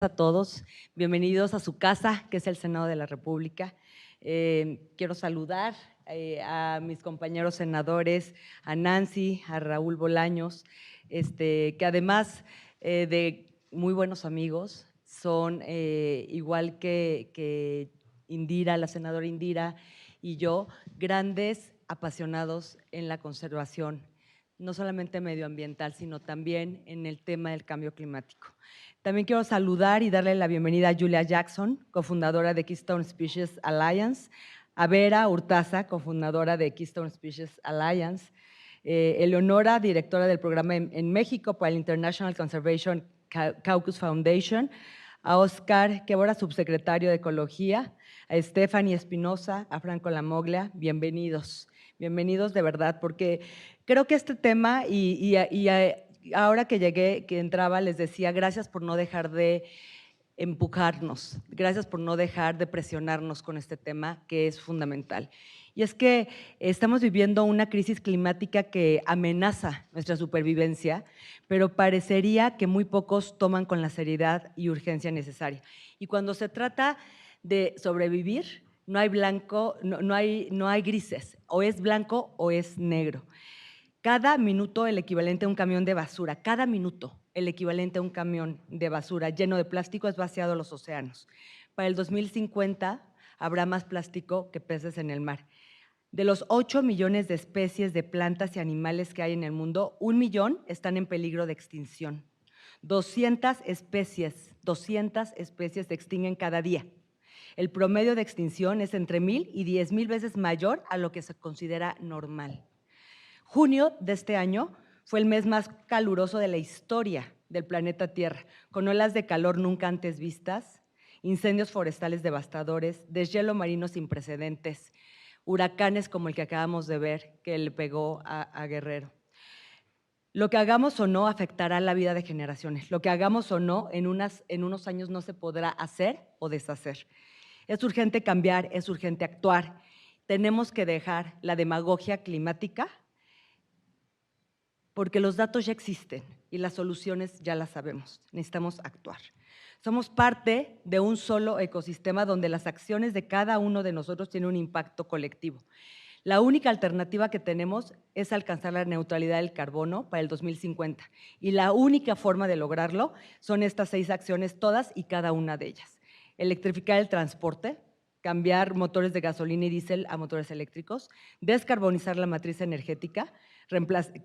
A todos, bienvenidos a su casa, que es el Senado de la República. Quiero saludar a mis compañeros senadores, a Nancy, a Raúl Bolaños, que además de muy buenos amigos, son igual que Indira, la senadora Indira y yo, grandes apasionados en la conservación, no solamente medioambiental, sino también en el tema del cambio climático. También quiero saludar y darle la bienvenida a Julia Jackson, cofundadora de Keystone Species Alliance, a Vera Urtaza, cofundadora de Keystone Species Alliance, Eleonora, directora del programa en México para el International Conservation Caucus Foundation, a Oscar Québora, subsecretario de Ecología, a Stephanie Espinosa, a Franco Lamoglia, bienvenidos. Bienvenidos de verdad, porque creo que este tema ahora que llegué, que entraba, les decía, gracias por no dejar de empujarnos, gracias por no dejar de presionarnos con este tema que es fundamental. Y es que estamos viviendo una crisis climática que amenaza nuestra supervivencia, pero parecería que muy pocos toman con la seriedad y urgencia necesaria. Y cuando se trata de sobrevivir, no hay blanco, no hay grises, o es blanco o es negro. Cada minuto el equivalente a un camión de basura, cada minuto el equivalente a un camión de basura lleno de plástico es vaciado a los océanos. Para el 2050 habrá más plástico que peces en el mar. De los 8 millones de especies de plantas y animales que hay en el mundo, 1 millón están en peligro de extinción. 200 especies se extinguen cada día. El promedio de extinción es entre 1,000 y 10,000 veces mayor a lo que se considera normal. Junio de este año fue el mes más caluroso de la historia del planeta Tierra, con olas de calor nunca antes vistas, incendios forestales devastadores, deshielo marino sin precedentes, huracanes como el que acabamos de ver que le pegó a Guerrero. Lo que hagamos o no afectará la vida de generaciones. Lo que hagamos o no, en unos años no se podrá hacer o deshacer. Es urgente cambiar, es urgente actuar. Tenemos que dejar la demagogia climática porque los datos ya existen y las soluciones ya las sabemos. Necesitamos actuar. Somos parte de un solo ecosistema donde las acciones de cada uno de nosotros tienen un impacto colectivo. La única alternativa que tenemos es alcanzar la neutralidad del carbono para el 2050 y la única forma de lograrlo son estas 6 acciones, todas y cada una de ellas. Electrificar el transporte, cambiar motores de gasolina y diésel a motores eléctricos, descarbonizar la matriz energética,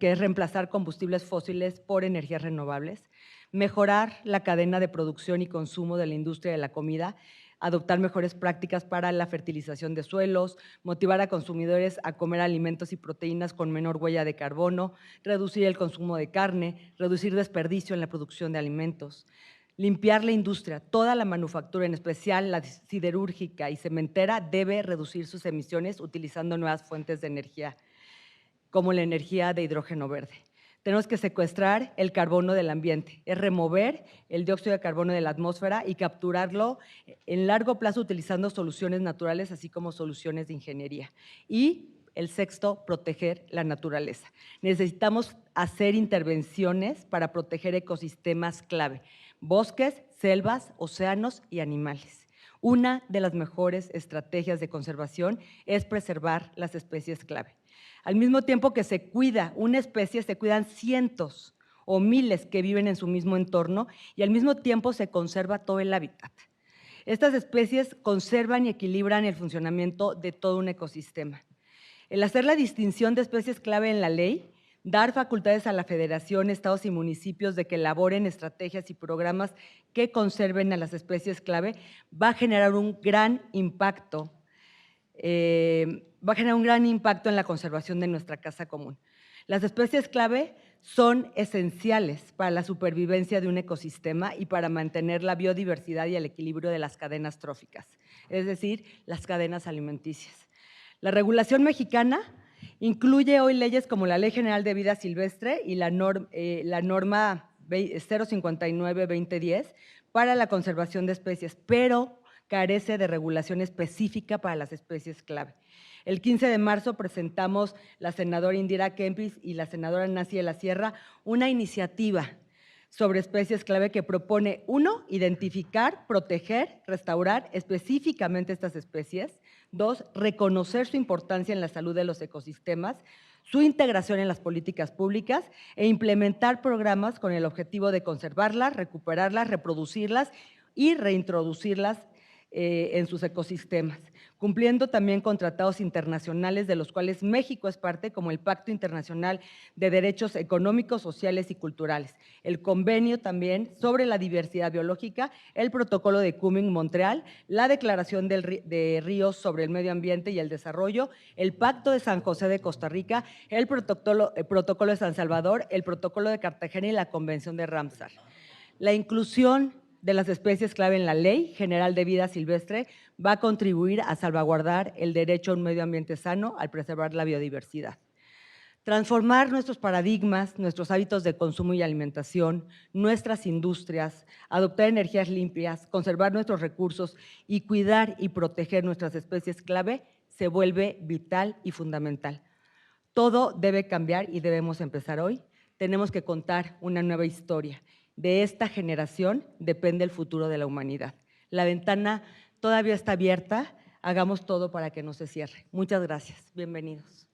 que es reemplazar combustibles fósiles por energías renovables, mejorar la cadena de producción y consumo de la industria de la comida, adoptar mejores prácticas para la fertilización de suelos, motivar a consumidores a comer alimentos y proteínas con menor huella de carbono, reducir el consumo de carne, reducir desperdicio en la producción de alimentos, limpiar la industria. Toda la manufactura, en especial la siderúrgica y cementera, debe reducir sus emisiones utilizando nuevas fuentes de energía, como la energía de hidrógeno verde. Tenemos que secuestrar el carbono del ambiente, es remover el dióxido de carbono de la atmósfera y capturarlo en largo plazo utilizando soluciones naturales, así como soluciones de ingeniería. Y el sexto, proteger la naturaleza. Necesitamos hacer intervenciones para proteger ecosistemas clave, bosques, selvas, océanos y animales. Una de las mejores estrategias de conservación es preservar las especies clave. Al mismo tiempo que se cuida una especie, se cuidan cientos o miles que viven en su mismo entorno y al mismo tiempo se conserva todo el hábitat. Estas especies conservan y equilibran el funcionamiento de todo un ecosistema. El hacer la distinción de especies clave en la ley, dar facultades a la Federación, estados y municipios de que elaboren estrategias y programas que conserven a las especies clave, va a generar un gran impacto en la conservación de nuestra casa común. Las especies clave son esenciales para la supervivencia de un ecosistema y para mantener la biodiversidad y el equilibrio de las cadenas tróficas, es decir, las cadenas alimenticias. La regulación mexicana incluye hoy leyes como la Ley General de Vida Silvestre y la norma 059-2010 para la conservación de especies, pero carece de regulación específica para las especies clave. El 15 de marzo presentamos la senadora Indira Kempis y la senadora Nancy de la Sierra una iniciativa sobre especies clave que propone, 1, identificar, proteger, restaurar específicamente estas especies; 2, reconocer su importancia en la salud de los ecosistemas, su integración en las políticas públicas e implementar programas con el objetivo de conservarlas, recuperarlas, reproducirlas y reintroducirlas en sus ecosistemas, cumpliendo también con tratados internacionales de los cuales México es parte, como el Pacto Internacional de Derechos Económicos, Sociales y Culturales, el Convenio también sobre la Diversidad Biológica, el Protocolo de Kunming-Montreal, la Declaración de Ríos sobre el Medio Ambiente y el Desarrollo, el Pacto de San José de Costa Rica, el Protocolo de San Salvador, el Protocolo de Cartagena y la Convención de Ramsar. La inclusión de las especies clave en la Ley General de Vida Silvestre va a contribuir a salvaguardar el derecho a un medio ambiente sano al preservar la biodiversidad. Transformar nuestros paradigmas, nuestros hábitos de consumo y alimentación, nuestras industrias, adoptar energías limpias, conservar nuestros recursos y cuidar y proteger nuestras especies clave se vuelve vital y fundamental. Todo debe cambiar y debemos empezar hoy. Tenemos que contar una nueva historia. De esta generación depende el futuro de la humanidad. La ventana todavía está abierta. Hagamos todo para que no se cierre. Muchas gracias. Bienvenidos.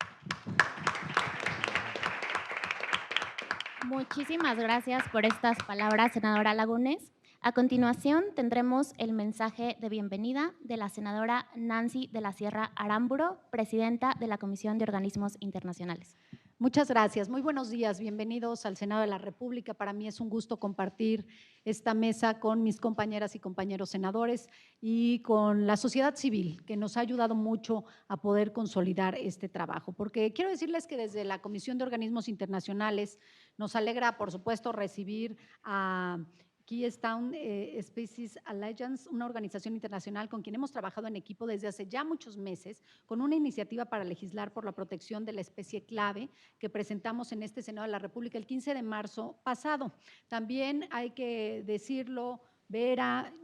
Muchísimas gracias por estas palabras, senadora Lagunes. A continuación, tendremos el mensaje de bienvenida de la senadora Nancy de la Sierra Aramburo, presidenta de la Comisión de Organismos Internacionales. Muchas gracias. Muy buenos días. Bienvenidos al Senado de la República. Para mí es un gusto compartir esta mesa con mis compañeras y compañeros senadores y con la sociedad civil, que nos ha ayudado mucho a poder consolidar este trabajo. Porque quiero decirles que desde la Comisión de Organismos Internacionales nos alegra, por supuesto, recibir a Keystone Species Alliance, una organización internacional con quien hemos trabajado en equipo desde hace ya muchos meses, con una iniciativa para legislar por la protección de la especie clave que presentamos en este Senado de la República el 15 de marzo pasado. También hay que decirlo, Vera,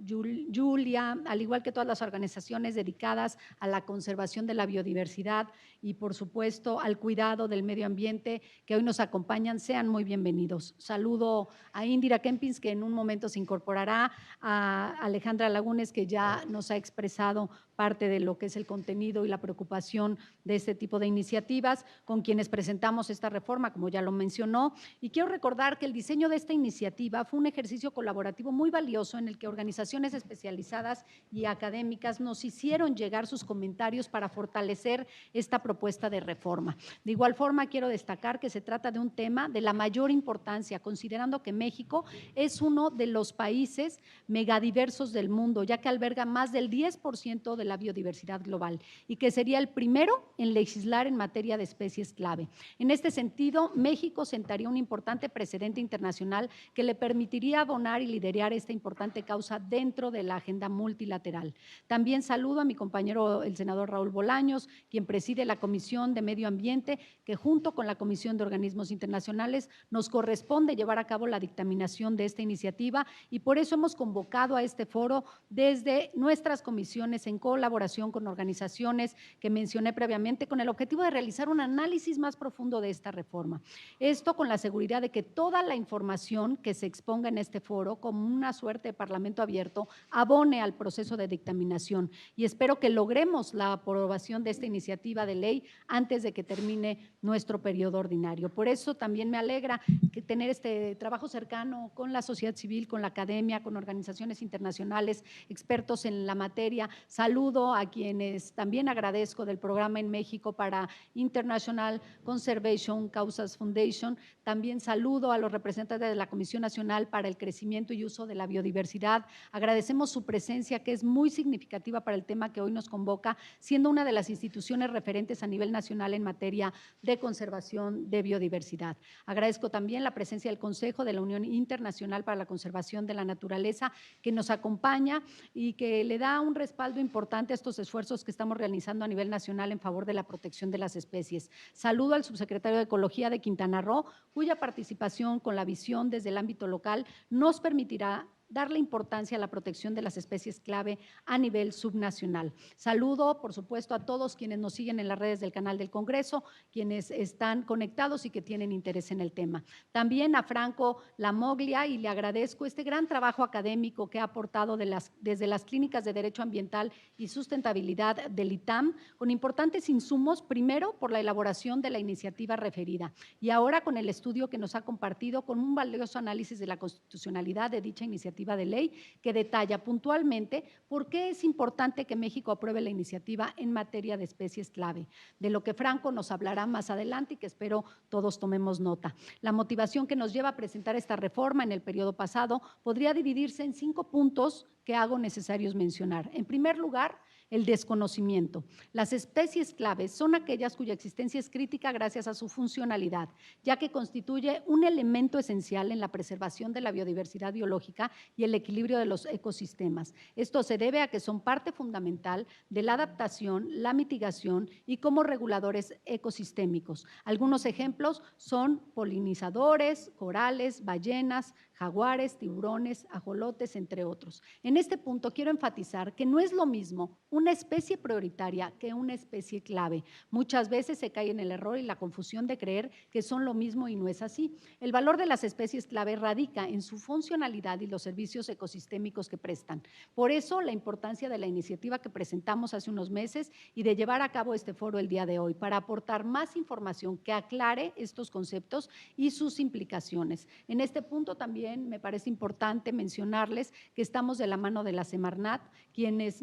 Julia, al igual que todas las organizaciones dedicadas a la conservación de la biodiversidad y, por supuesto, al cuidado del medio ambiente que hoy nos acompañan, sean muy bienvenidos. Saludo a Indira Kempins, que en un momento se incorporará, a Alejandra Lagunes, que ya nos ha expresado parte de lo que es el contenido y la preocupación de este tipo de iniciativas, con quienes presentamos esta reforma, como ya lo mencionó. Y quiero recordar que el diseño de esta iniciativa fue un ejercicio colaborativo muy valioso en el que organizaciones especializadas y académicas nos hicieron llegar sus comentarios para fortalecer esta propuesta de reforma. De igual forma, quiero destacar que se trata de un tema de la mayor importancia, considerando que México es uno de los países megadiversos del mundo, ya que alberga más del 10% de la biodiversidad global y que sería el primero en legislar en materia de especies clave. En este sentido, México sentaría un importante precedente internacional que le permitiría abonar y liderar esta importante causa dentro de la agenda multilateral. También saludo a mi compañero, el senador Raúl Bolaños, quien preside la Comisión de Medio Ambiente, que junto con la Comisión de Organismos Internacionales nos corresponde llevar a cabo la dictaminación de esta iniciativa y por eso hemos convocado a este foro desde nuestras comisiones en colaboración con organizaciones que mencioné previamente, con el objetivo de realizar un análisis más profundo de esta reforma. Esto con la seguridad de que toda la información que se exponga en este foro, como una suerte de parlamento abierto, abone al proceso de dictaminación y espero que logremos la aprobación de esta iniciativa de ley antes de que termine nuestro periodo ordinario. Por eso también me alegra que tener este trabajo cercano con la sociedad civil, con la academia, con organizaciones internacionales, expertos en la materia. Saludo a quienes también agradezco del programa en México para International Conservation Causas Foundation. También saludo a los representantes de la Comisión Nacional para el Crecimiento y Uso de la Biodiversidad. Agradecemos su presencia, que es muy significativa para el tema que hoy nos convoca, siendo una de las instituciones referentes a nivel nacional en materia de conservación de biodiversidad. Agradezco también la presencia del Consejo de la Unión Internacional para la Conservación de la Naturaleza, que nos acompaña y que le da un respaldo importante a estos esfuerzos que estamos realizando a nivel nacional en favor de la protección de las especies. Saludo al subsecretario de Ecología de Quintana Roo, cuya participación con la visión desde el ámbito local nos permitirá darle importancia a la protección de las especies clave a nivel subnacional. Saludo, por supuesto, a todos quienes nos siguen en las redes del canal del Congreso, quienes están conectados y que tienen interés en el tema. También a Franco Lamoglia, y le agradezco este gran trabajo académico que ha aportado desde las clínicas de Derecho Ambiental y Sustentabilidad del ITAM, con importantes insumos, primero por la elaboración de la iniciativa referida y ahora con el estudio que nos ha compartido con un valioso análisis de la constitucionalidad de dicha iniciativa de ley que detalla puntualmente por qué es importante que México apruebe la iniciativa en materia de especies clave, de lo que Franco nos hablará más adelante y que espero todos tomemos nota. La motivación que nos lleva a presentar esta reforma en el periodo pasado podría dividirse en 5 puntos que hago necesarios mencionar. En primer lugar, el desconocimiento. Las especies claves son aquellas cuya existencia es crítica gracias a su funcionalidad, ya que constituye un elemento esencial en la preservación de la biodiversidad biológica y el equilibrio de los ecosistemas. Esto se debe a que son parte fundamental de la adaptación, la mitigación y como reguladores ecosistémicos. Algunos ejemplos son polinizadores, corales, ballenas, jaguares, tiburones, ajolotes, entre otros. En este punto quiero enfatizar que no es lo mismo una especie prioritaria que una especie clave. Muchas veces se cae en el error y la confusión de creer que son lo mismo y no es así. El valor de las especies clave radica en su funcionalidad y los servicios ecosistémicos que prestan. Por eso la importancia de la iniciativa que presentamos hace unos meses y de llevar a cabo este foro el día de hoy para aportar más información que aclare estos conceptos y sus implicaciones. En este punto también me parece importante mencionarles que estamos de la mano de la Semarnat, quienes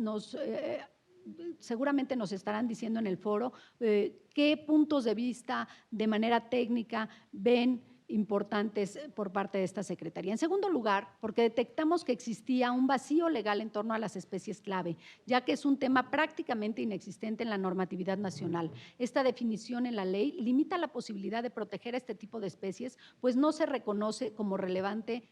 seguramente nos estarán diciendo en el foro qué puntos de vista de manera técnica ven importantes por parte de esta Secretaría. En segundo lugar, porque detectamos que existía un vacío legal en torno a las especies clave, ya que es un tema prácticamente inexistente en la normatividad nacional. Esta definición en la ley limita la posibilidad de proteger a este tipo de especies, pues no se reconoce como relevancia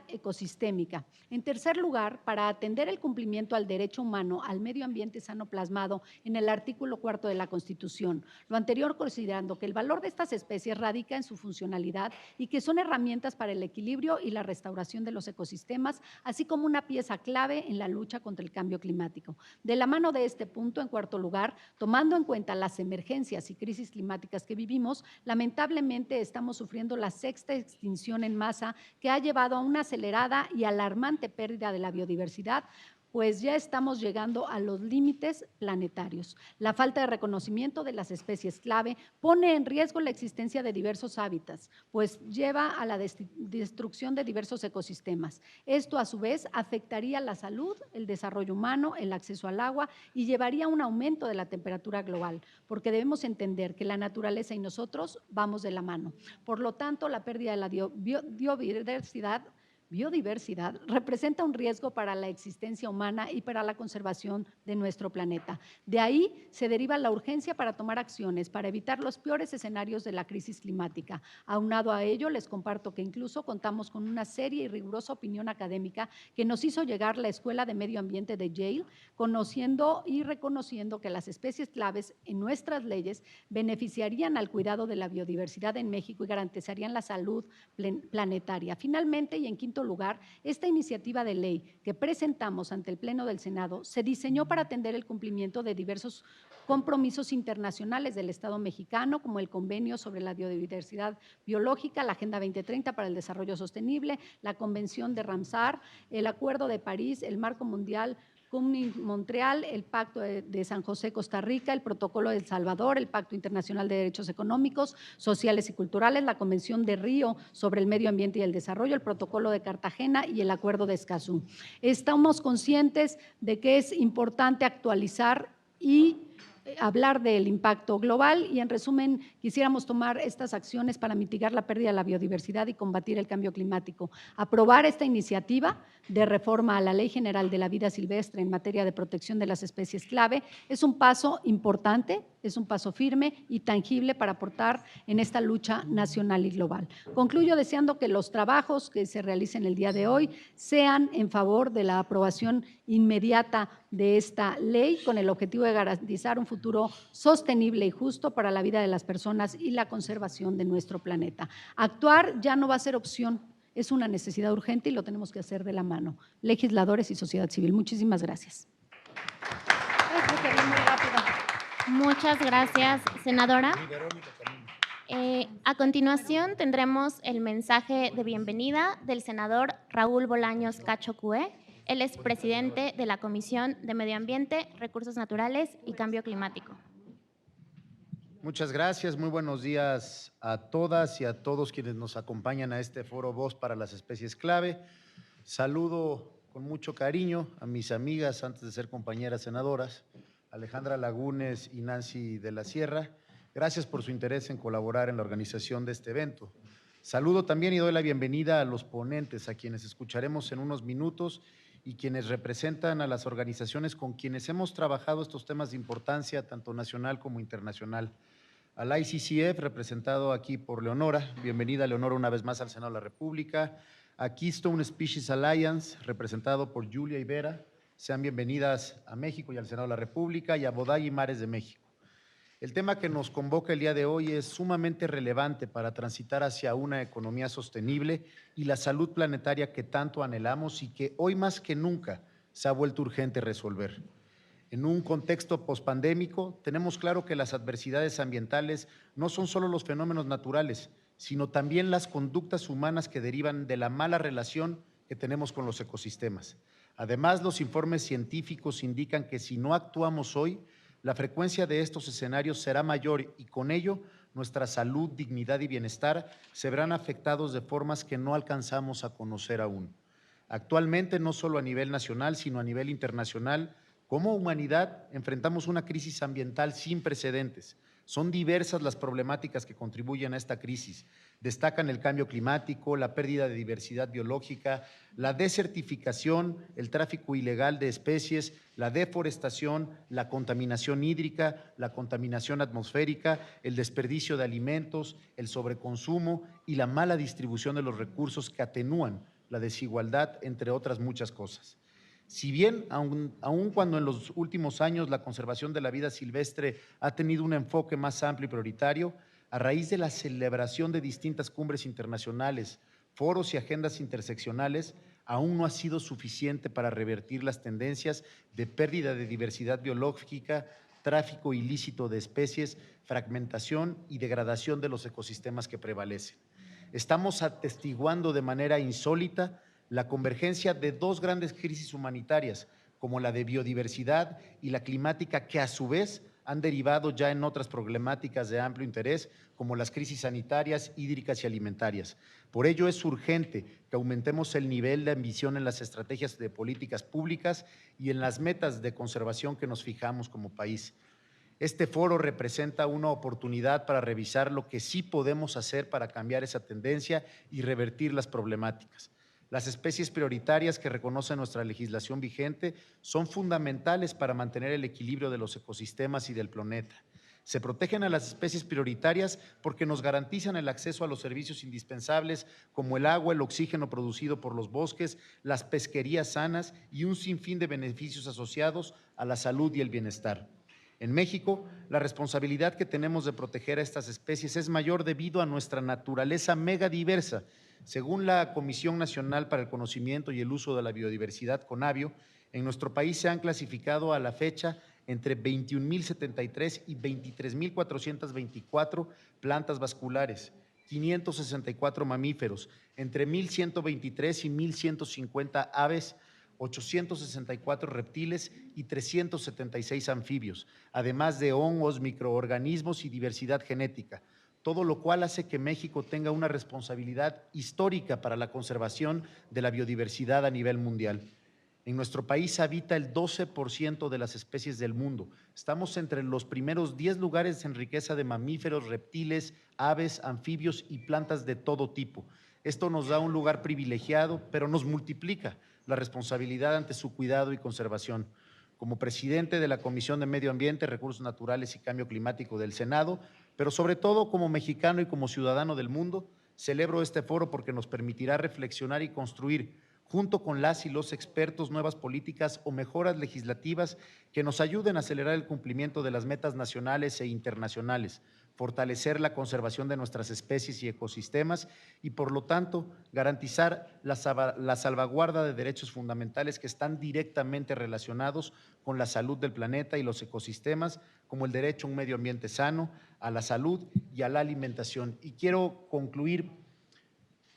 ecosistémica. En tercer lugar, para atender el cumplimiento al derecho humano al medio ambiente sano plasmado en el artículo 4 de la Constitución. Lo anterior considerando que el valor de estas especies radica en su funcionalidad y que son herramientas para el equilibrio y la restauración de los ecosistemas, así como una pieza clave en la lucha contra el cambio climático. De la mano de este punto, en cuarto lugar, tomando en cuenta las emergencias y crisis climáticas que vivimos, lamentablemente estamos sufriendo la 6ª extinción en masa que ha llevado a una acelerada y alarmante pérdida de la biodiversidad, pues ya estamos llegando a los límites planetarios. La falta de reconocimiento de las especies clave pone en riesgo la existencia de diversos hábitats, pues lleva a la destrucción de diversos ecosistemas. Esto, a su vez, afectaría la salud, el desarrollo humano, el acceso al agua y llevaría a un aumento de la temperatura global, porque debemos entender que la naturaleza y nosotros vamos de la mano. Por lo tanto, la pérdida de la biodiversidad representa un riesgo para la existencia humana y para la conservación de nuestro planeta. De ahí se deriva la urgencia para tomar acciones para evitar los peores escenarios de la crisis climática. Aunado a ello, les comparto que incluso contamos con una seria y rigurosa opinión académica que nos hizo llegar la Escuela de Medio Ambiente de Yale, conociendo y reconociendo que las especies claves en nuestras leyes beneficiarían al cuidado de la biodiversidad en México y garantizarían la salud planetaria. Finalmente, y en quinto lugar, esta iniciativa de ley que presentamos ante el Pleno del Senado se diseñó para atender el cumplimiento de diversos compromisos internacionales del Estado mexicano, como el Convenio sobre la Biodiversidad Biológica, la Agenda 2030 para el Desarrollo Sostenible, la Convención de Ramsar, el Acuerdo de París, el Marco Mundial Montreal, el Pacto de San José, Costa Rica, el Protocolo de El Salvador, el Pacto Internacional de Derechos Económicos, Sociales y Culturales, la Convención de Río sobre el Medio Ambiente y el Desarrollo, el Protocolo de Cartagena y el Acuerdo de Escazú. Estamos conscientes de que es importante actualizar y hablar del impacto global y, en resumen, quisiéramos tomar estas acciones para mitigar la pérdida de la biodiversidad y combatir el cambio climático. Aprobar esta iniciativa de reforma a la Ley General de la Vida Silvestre en materia de protección de las especies clave es un paso importante, es un paso firme y tangible para aportar en esta lucha nacional y global. Concluyo deseando que los trabajos que se realicen el día de hoy sean en favor de la aprobación inmediata de esta ley con el objetivo de garantizar un futuro sostenible y justo para la vida de las personas y la conservación de nuestro planeta. Actuar ya no va a ser opción. es una necesidad urgente y lo tenemos que hacer de la mano, legisladores y sociedad civil. Muchísimas gracias. Muchas gracias, senadora. A continuación tendremos el mensaje de bienvenida del senador Raúl Bolaños Cacho Cue. Él es presidente de la Comisión de Medio Ambiente, Recursos Naturales y Cambio Climático. Muchas gracias, muy buenos días a todas y a todos quienes nos acompañan a este foro Voz para las Especies Clave. Saludo con mucho cariño a mis amigas, antes de ser compañeras senadoras, Alejandra Lagunes y Nancy de la Sierra. Gracias por su interés en colaborar en la organización de este evento. Saludo también y doy la bienvenida a los ponentes, a quienes escucharemos en unos minutos y quienes representan a las organizaciones con quienes hemos trabajado estos temas de importancia, tanto nacional como internacional. Al ICCF, representado aquí por Leonora. Bienvenida, Leonora, una vez más al Senado de la República. A Keystone Species Alliance, representado por Julia Ibera. Sean bienvenidas a México y al Senado de la República, y a Bodai y Mares de México. El tema que nos convoca el día de hoy es sumamente relevante para transitar hacia una economía sostenible y la salud planetaria que tanto anhelamos y que hoy más que nunca se ha vuelto urgente resolver. En un contexto pospandémico, tenemos claro que las adversidades ambientales no son solo los fenómenos naturales, sino también las conductas humanas que derivan de la mala relación que tenemos con los ecosistemas. Además, los informes científicos indican que si no actuamos hoy, la frecuencia de estos escenarios será mayor y con ello nuestra salud, dignidad y bienestar se verán afectados de formas que no alcanzamos a conocer aún. Actualmente, no solo a nivel nacional, sino a nivel internacional, como humanidad enfrentamos una crisis ambiental sin precedentes. Son diversas las problemáticas que contribuyen a esta crisis. Destacan el cambio climático, la pérdida de diversidad biológica, la desertificación, el tráfico ilegal de especies, la deforestación, la contaminación hídrica, la contaminación atmosférica, el desperdicio de alimentos, el sobreconsumo y la mala distribución de los recursos que atenúan la desigualdad, entre otras muchas cosas. Si bien, aun cuando en los últimos años la conservación de la vida silvestre ha tenido un enfoque más amplio y prioritario, a raíz de la celebración de distintas cumbres internacionales, foros y agendas interseccionales, aún no ha sido suficiente para revertir las tendencias de pérdida de diversidad biológica, tráfico ilícito de especies, fragmentación y degradación de los ecosistemas que prevalecen. Estamos atestiguando de manera insólita la convergencia de dos grandes crisis humanitarias, como la de biodiversidad y la climática, que a su vez han derivado ya en otras problemáticas de amplio interés, como las crisis sanitarias, hídricas y alimentarias. Por ello es urgente que aumentemos el nivel de ambición en las estrategias de políticas públicas y en las metas de conservación que nos fijamos como país. Este foro representa una oportunidad para revisar lo que sí podemos hacer para cambiar esa tendencia y revertir las problemáticas. Las especies prioritarias que reconoce nuestra legislación vigente son fundamentales para mantener el equilibrio de los ecosistemas y del planeta. Se protegen a las especies prioritarias porque nos garantizan el acceso a los servicios indispensables como el agua, el oxígeno producido por los bosques, las pesquerías sanas y un sinfín de beneficios asociados a la salud y el bienestar. En México, la responsabilidad que tenemos de proteger a estas especies es mayor debido a nuestra naturaleza megadiversa. Según la Comisión Nacional para el Conocimiento y el Uso de la Biodiversidad, CONABIO, en nuestro país se han clasificado a la fecha entre 21.073 y 23.424 plantas vasculares, 564 mamíferos, entre 1.123 y 1.150 aves, 864 reptiles y 376 anfibios, además de hongos, microorganismos y diversidad genética, todo lo cual hace que México tenga una responsabilidad histórica para la conservación de la biodiversidad a nivel mundial. En nuestro país habita el 12% de las especies del mundo. Estamos entre los primeros 10 lugares en riqueza de mamíferos, reptiles, aves, anfibios y plantas de todo tipo. Esto nos da un lugar privilegiado, pero nos multiplica la responsabilidad ante su cuidado y conservación. Como presidente de la Comisión de Medio Ambiente, Recursos Naturales y Cambio Climático del Senado, pero sobre todo como mexicano y como ciudadano del mundo, celebro este foro porque nos permitirá reflexionar y construir, junto con las y los expertos, nuevas políticas o mejoras legislativas que nos ayuden a acelerar el cumplimiento de las metas nacionales e internacionales, fortalecer la conservación de nuestras especies y ecosistemas y, por lo tanto, garantizar la salvaguarda de derechos fundamentales que están directamente relacionados con la salud del planeta y los ecosistemas, como el derecho a un medio ambiente sano, a la salud y a la alimentación. Y quiero concluir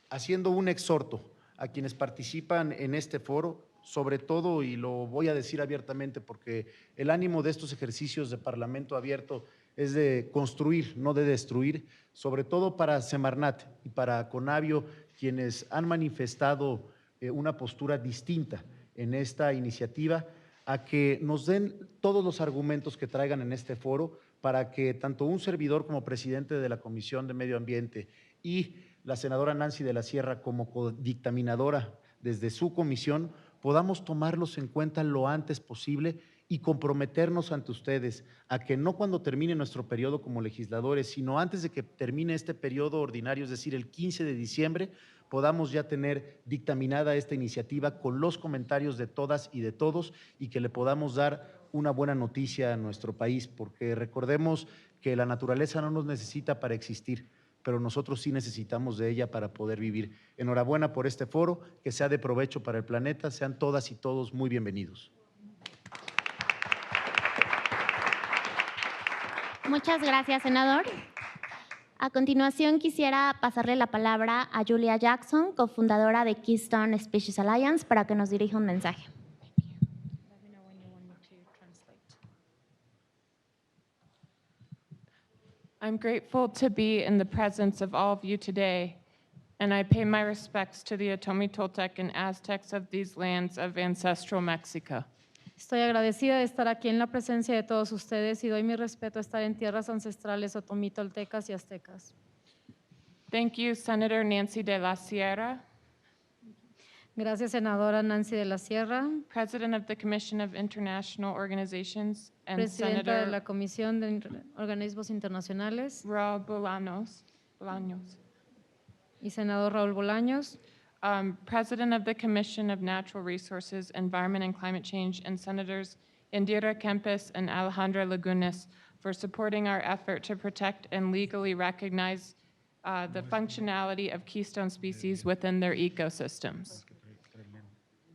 haciendo un exhorto a quienes participan en este foro, sobre todo, y lo voy a decir abiertamente porque el ánimo de estos ejercicios de Parlamento abierto es de construir, no de destruir, sobre todo para Semarnat y para Conavio, quienes han manifestado una postura distinta en esta iniciativa, a que nos den todos los argumentos que traigan en este foro para que tanto un servidor como presidente de la Comisión de Medio Ambiente y la senadora Nancy de la Sierra como codictaminadora desde su comisión podamos tomarlos en cuenta lo antes posible y comprometernos ante ustedes a que no cuando termine nuestro periodo como legisladores, sino antes de que termine este periodo ordinario, es decir, el 15 de diciembre, podamos ya tener dictaminada esta iniciativa con los comentarios de todas y de todos y que le podamos dar una buena noticia a nuestro país, porque recordemos que la naturaleza no nos necesita para existir, pero nosotros sí necesitamos de ella para poder vivir. Enhorabuena por este foro, que sea de provecho para el planeta. Sean todas y todos muy bienvenidos. Muchas gracias, senador. A continuación, quisiera pasarle la palabra a Julia Jackson, cofundadora de Keystone Species Alliance, para que nos dirija un mensaje. I'm grateful to be in the presence of all of you today, and I pay my respects to the Otomi Toltec and Aztecs of these lands of ancestral Mexico. Estoy agradecida de estar aquí en la presencia de todos ustedes y doy mi respeto a estar en tierras ancestrales otomí, toltecas y aztecas. Thank you, Senator Nancy de la Sierra, Gracias, senadora Nancy de la Sierra, President of the Commission of International Organizations, and presidenta de la Senator Comisión de Organismos Internacionales, Raul Bolaños, y senador Raúl Bolaños, President of the Commission of Natural Resources, Environment and Climate Change, and Senators Indira Kempis and Alejandra Lagunes for supporting our effort to protect and legally recognize the functionality of keystone species within their ecosystems.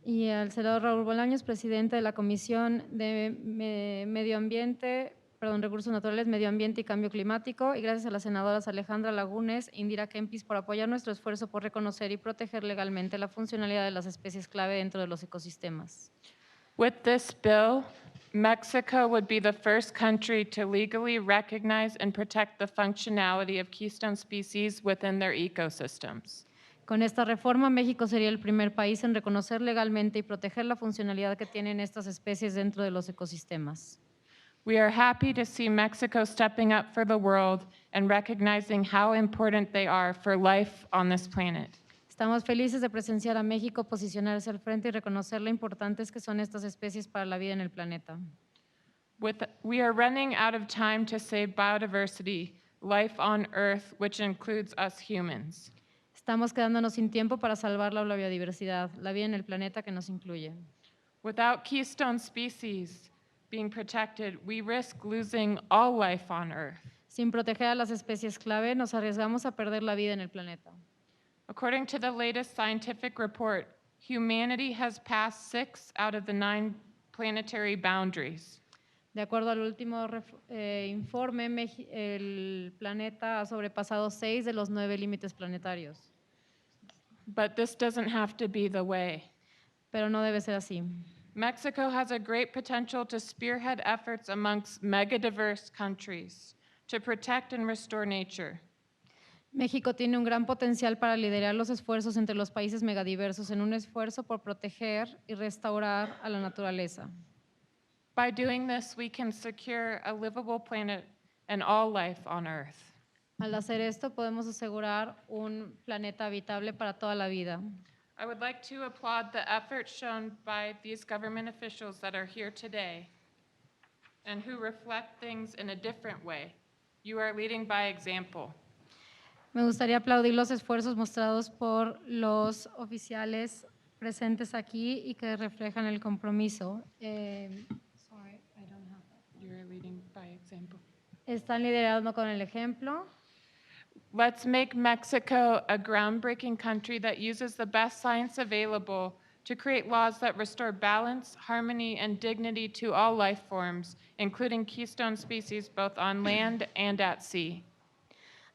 y al senador Raúl Bolaños, presidente de la Comisión de Recursos Naturales, Medio Ambiente y Cambio Climático, y gracias a las senadoras Alejandra Lagunes e Indira Kempis por apoyar nuestro esfuerzo por reconocer y proteger legalmente la funcionalidad de las especies clave dentro de los ecosistemas. With this bill, Mexico would be the first country to legally recognize and protect the functionality of keystone species within their ecosystems. Con esta reforma, México sería el primer país en reconocer legalmente y proteger la funcionalidad que tienen estas especies dentro de los ecosistemas. We are happy to see Mexico stepping up for the world and recognizing how important they are for life on this planet. Estamos felices de presenciar a México posicionarse al frente y reconocer lo importantes que son estas especies para la vida en el planeta. We are running out of time to save biodiversity, life on Earth, which includes us humans. Estamos quedándonos sin tiempo para salvar la biodiversidad, la vida en el planeta que nos incluye. Without keystone species being protected, we risk losing all life on Earth. Sin proteger a las especies clave, nos arriesgamos a perder la vida en el planeta. According to the latest scientific report, humanity has passed 6 out of the 9 planetary boundaries. De acuerdo al último informe, el planeta ha sobrepasado 6 de los 9 límites planetarios. But this doesn't have to be the way. Pero no debe ser así. Mexico has a great potential to spearhead efforts amongst megadiverse countries to protect and restore nature. México tiene un gran potencial para liderar los esfuerzos entre los países megadiversos en un esfuerzo por proteger y restaurar a la naturaleza. By doing this, we can secure a livable planet and all life on Earth. Al hacer esto, podemos asegurar un planeta habitable para toda la vida. I would like to applaud the effort shown by these government officials that are here today and who reflect things in a different way. You are leading by example. Me gustaría aplaudir los esfuerzos mostrados por los oficiales presentes aquí y que reflejan el compromiso. You are leading by example. Están liderando con el ejemplo. Let's make Mexico a groundbreaking country that uses the best science available to create laws that restore balance, harmony, and dignity to all life forms, including keystone species both on land and at sea.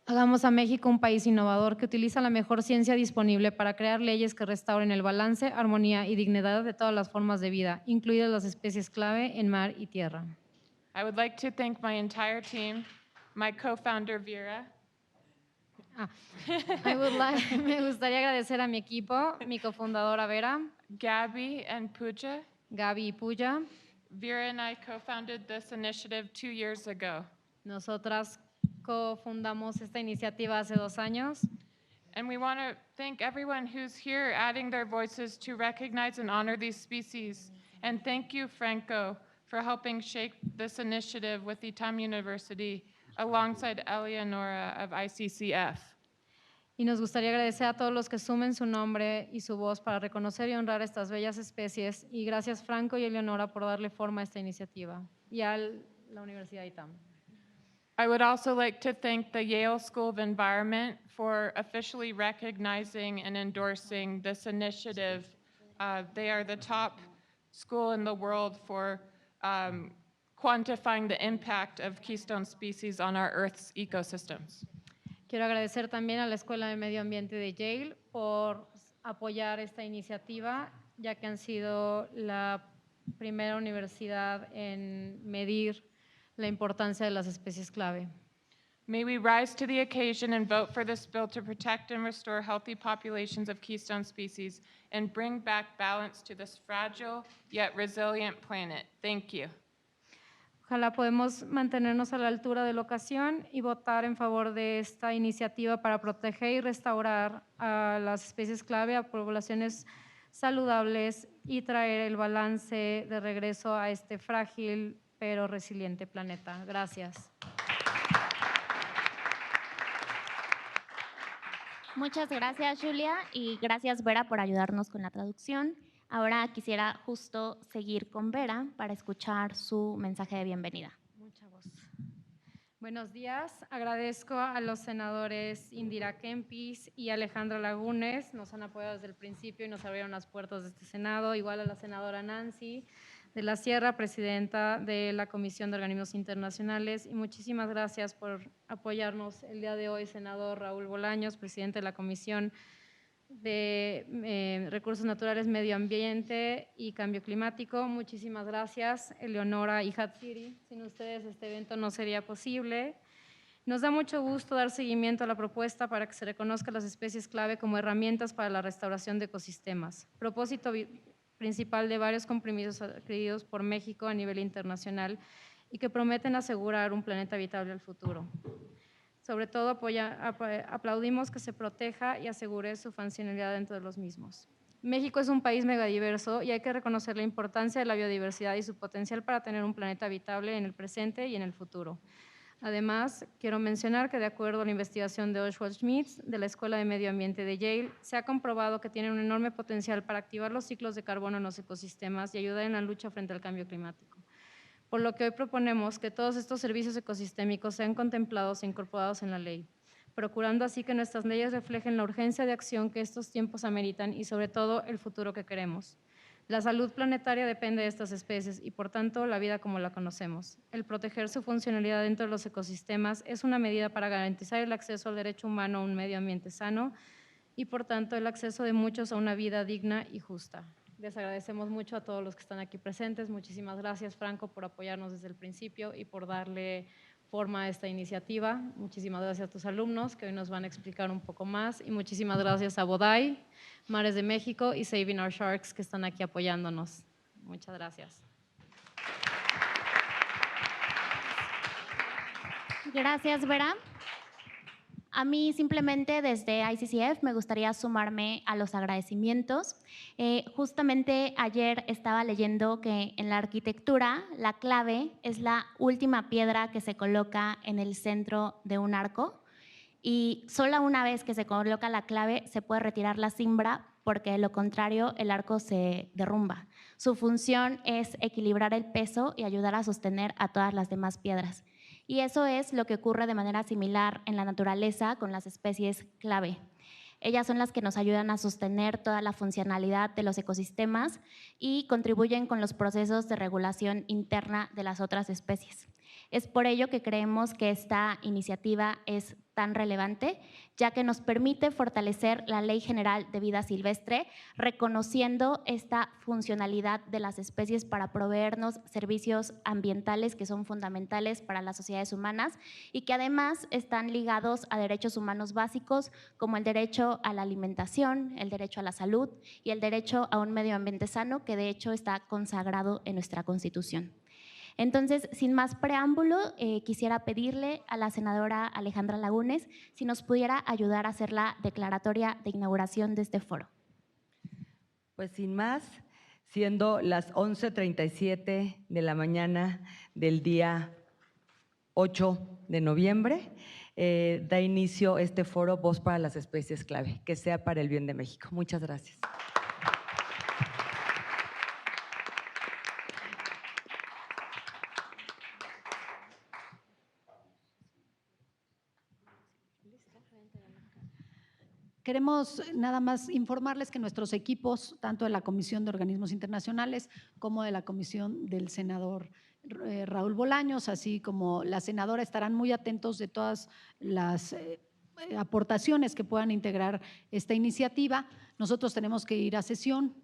Hagamos a México un país innovador que utiliza la mejor ciencia disponible para crear leyes que restauren el balance, armonía y dignidad de todas las formas de vida, incluidas las especies clave en mar y tierra. I would like to thank my entire team, my co-founder Vera, Me gustaría agradecer a mi equipo, mi cofundadora Vera, Gabby, and Pooja. Gaby y Puya. Vera and I co-founded this initiative 2 years ago. Nosotras cofundamos esta iniciativa hace 2 años. And we want to thank everyone who's here adding their voices to recognize and honor these species. And thank you, Franco, for helping shape this initiative with ITAM University alongside Eleonora of ICCF. Y nos gustaría agradecer a todos los que sumen su nombre y su voz para reconocer y honrar estas bellas especies. Y gracias, Franco y Eleonora, por darle forma a esta iniciativa y a la Universidad ITAM. I would also like to thank the Yale School of Environment for officially recognizing and endorsing this initiative. They are the top school in the world for quantifying the impact of keystone species on our Earth's ecosystems. Quiero agradecer también a la Escuela de Medio Ambiente de Yale por apoyar esta iniciativa, ya que han sido la primera universidad en medir la importancia de las especies clave. May we rise to the occasion and vote for this bill to protect and restore healthy populations of keystone species and bring back balance to this fragile yet resilient planet. Thank you. Ojalá podemos mantenernos a la altura de la ocasión y votar en favor de esta iniciativa para proteger y restaurar a las especies clave, a poblaciones saludables y traer el balance de regreso a este frágil pero resiliente planeta. Gracias. Muchas gracias, Julia, y gracias, Vera, por ayudarnos con la traducción. Ahora quisiera justo seguir con Vera para escuchar su mensaje de bienvenida. Mucha voz. Buenos días. Agradezco a los senadores Indira Kempis y Alejandra Lagunes. Nos han apoyado desde el principio y nos abrieron las puertas de este Senado. Igual a la senadora Nancy de la Sierra, presidenta de la Comisión de Organismos Internacionales. Y muchísimas gracias por apoyarnos el día de hoy, senador Raúl Bolaños, presidente de la Comisión de Recursos Naturales, Medio Ambiente y Cambio Climático. Muchísimas gracias, Eleonora y Hatsiri. Sin ustedes este evento no sería posible. Nos da mucho gusto dar seguimiento a la propuesta para que se reconozca las especies clave como herramientas para la restauración de ecosistemas. Propósito principal de varios compromisos adquiridos por México a nivel internacional y que prometen asegurar un planeta habitable al futuro. Sobre todo, aplaudimos que se proteja y asegure su funcionalidad dentro de los mismos. México es un país megadiverso y hay que reconocer la importancia de la biodiversidad y su potencial para tener un planeta habitable en el presente y en el futuro. Además, quiero mencionar que de acuerdo a la investigación de Oswald Schmitz de la Escuela de Medio Ambiente de Yale, se ha comprobado que tienen un enorme potencial para activar los ciclos de carbono en los ecosistemas y ayudar en la lucha frente al cambio climático. Por lo que hoy proponemos que todos estos servicios ecosistémicos sean contemplados e incorporados en la ley, procurando así que nuestras leyes reflejen la urgencia de acción que estos tiempos ameritan y sobre todo el futuro que queremos. La salud planetaria depende de estas especies y por tanto la vida como la conocemos. El proteger su funcionalidad dentro de los ecosistemas es una medida para garantizar el acceso al derecho humano a un medio ambiente sano y por tanto el acceso de muchos a una vida digna y justa. Les agradecemos mucho a todos los que están aquí presentes. Muchísimas gracias, Franco, por apoyarnos desde el principio y por darle forma a esta iniciativa. Muchísimas gracias a tus alumnos que hoy nos van a explicar un poco más y muchísimas gracias a Bodai, Mares de México y Saving Our Sharks que están aquí apoyándonos. Muchas gracias. Gracias, Vera. A mí simplemente desde ICCF me gustaría sumarme a los agradecimientos. Justamente ayer estaba leyendo que en la arquitectura la clave es la última piedra que se coloca en el centro de un arco y solo una vez que se coloca la clave se puede retirar la cimbra porque de lo contrario el arco se derrumba. Su función es equilibrar el peso y ayudar a sostener a todas las demás piedras. Y eso es lo que ocurre de manera similar en la naturaleza con las especies clave. Ellas son las que nos ayudan a sostener toda la funcionalidad de los ecosistemas y contribuyen con los procesos de regulación interna de las otras especies. Es por ello que creemos que esta iniciativa es tan relevante, ya que nos permite fortalecer la Ley General de Vida Silvestre, reconociendo esta funcionalidad de las especies para proveernos servicios ambientales que son fundamentales para las sociedades humanas y que además están ligados a derechos humanos básicos como el derecho a la alimentación, el derecho a la salud y el derecho a un medio ambiente sano, que de hecho está consagrado en nuestra Constitución. Entonces, sin más preámbulo, quisiera pedirle a la senadora Alejandra Lagunes si nos pudiera ayudar a hacer la declaratoria de inauguración de este foro. Pues sin más, siendo las 11:37 de la mañana del día 8 de noviembre, da inicio este foro Voz para las Especies Clave, que sea para el bien de México. Muchas gracias. Queremos nada más informarles que nuestros equipos, tanto de la Comisión de Organismos Internacionales como de la Comisión del senador Raúl Bolaños, así como la senadora, estarán muy atentos de todas las aportaciones que puedan integrar esta iniciativa. Nosotros tenemos que ir a sesión.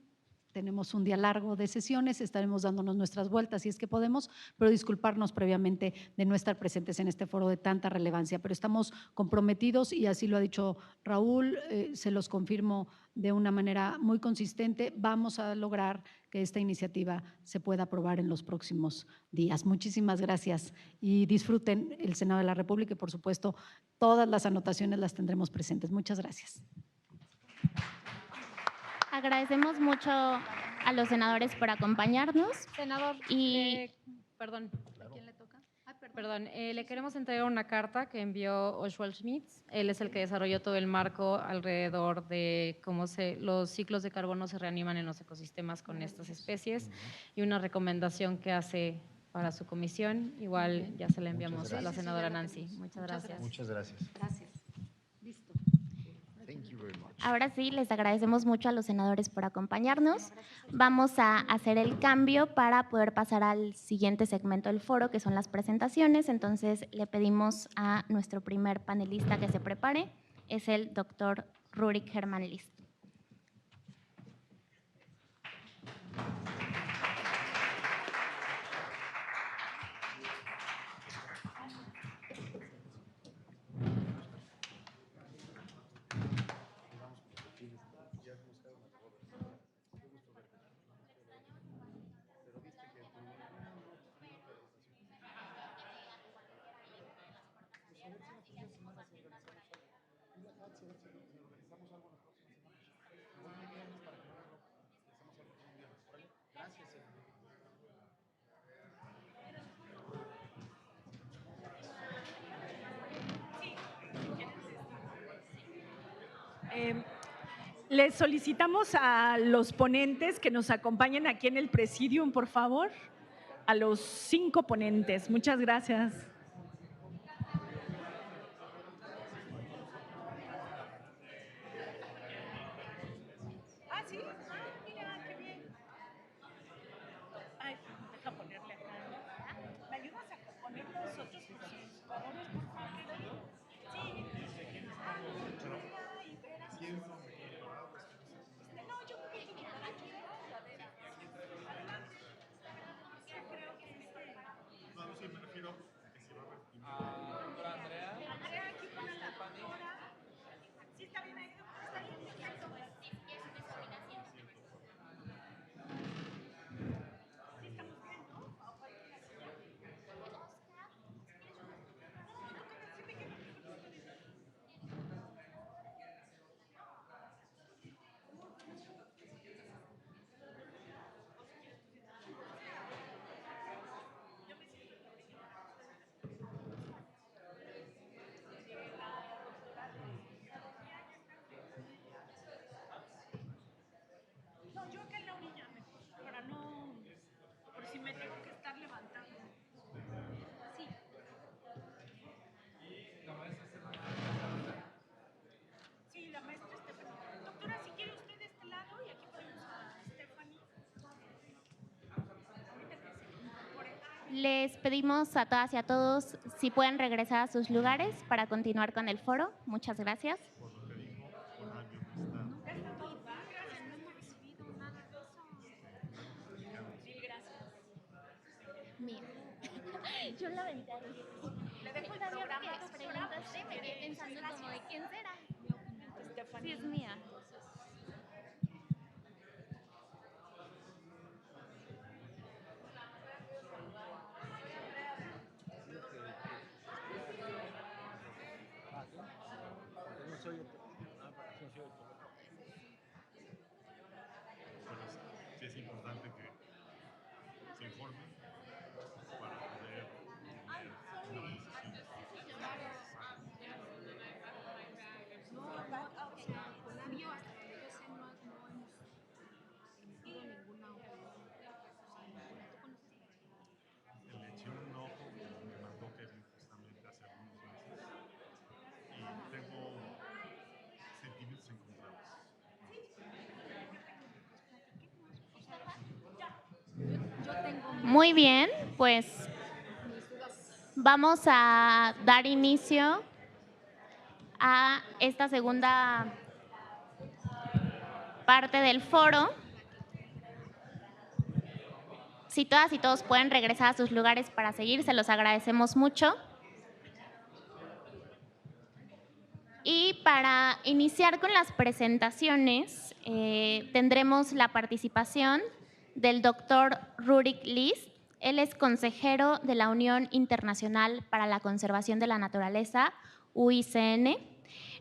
Tenemos un día largo de sesiones, estaremos dándonos nuestras vueltas si es que podemos, pero disculparnos previamente de no estar presentes en este foro de tanta relevancia. Pero estamos comprometidos y así lo ha dicho Raúl, se los confirmo de una manera muy consistente. Vamos a lograr que esta iniciativa se pueda aprobar en los próximos días. Muchísimas gracias y disfruten el Senado de la República y, por supuesto, todas las anotaciones las tendremos presentes. Muchas gracias. Agradecemos mucho a los senadores por acompañarnos. Senador, perdón. ¿A quién le toca? Perdón, le queremos entregar una carta que envió Oswald Schmitz. Él es el que desarrolló todo el marco alrededor de cómo los ciclos de carbono se reaniman en los ecosistemas con estas especies y una recomendación que hace para su comisión. Igual ya se la enviamos a la senadora Nancy. Muchas gracias. Muchas gracias. Gracias. Listo. Thank you very much. Ahora sí, les agradecemos mucho a los senadores por acompañarnos. Vamos a hacer el cambio para poder pasar al siguiente segmento del foro, que son las presentaciones. Entonces, le pedimos a nuestro primer panelista que se prepare. Es el doctor Rurik Hermann List. Les solicitamos a los ponentes que nos acompañen aquí en el presidium, por favor, a los 5 ponentes. Muchas gracias. Ah, sí. Mira, qué bien. Ay, deja ponerle acá. ¿Me ayudas a poner los otros jugadores, por favor? Sí. Les pedimos a todas y a todos si pueden regresar a sus lugares para continuar con el foro. Muchas gracias. Mía. Yo la aventé ahí. Le dejo el programa. Preguntaste, me quedé pensando como de quién será. Sí, es mía. Sí es importante que se informen para poder tener una decisión. Le eché un ojo, me mandó Kevin justamente hace algunos meses y tengo sentimientos encontrados. Muy bien, pues vamos a dar inicio a esta segunda parte del foro. Si todas y todos pueden regresar a sus lugares para seguir, se los agradecemos mucho. Y para iniciar con las presentaciones, tendremos la participación del doctor Rurik List. Él es consejero de la Unión Internacional para la Conservación de la Naturaleza, UICN.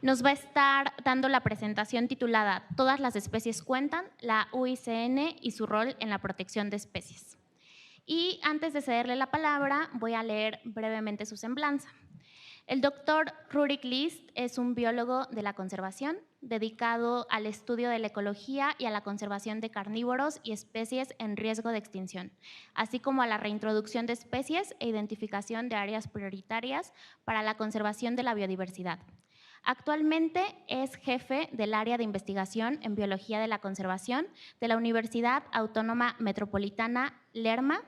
Nos va a estar dando la presentación titulada Todas las especies cuentan, la UICN y su rol en la protección de especies. Y antes de cederle la palabra, voy a leer brevemente su semblanza. El doctor Rurik List es un biólogo de la conservación dedicado al estudio de la ecología y a la conservación de carnívoros y especies en riesgo de extinción, así como a la reintroducción de especies e identificación de áreas prioritarias para la conservación de la biodiversidad. Actualmente es jefe del área de investigación en biología de la conservación de la Universidad Autónoma Metropolitana Lerma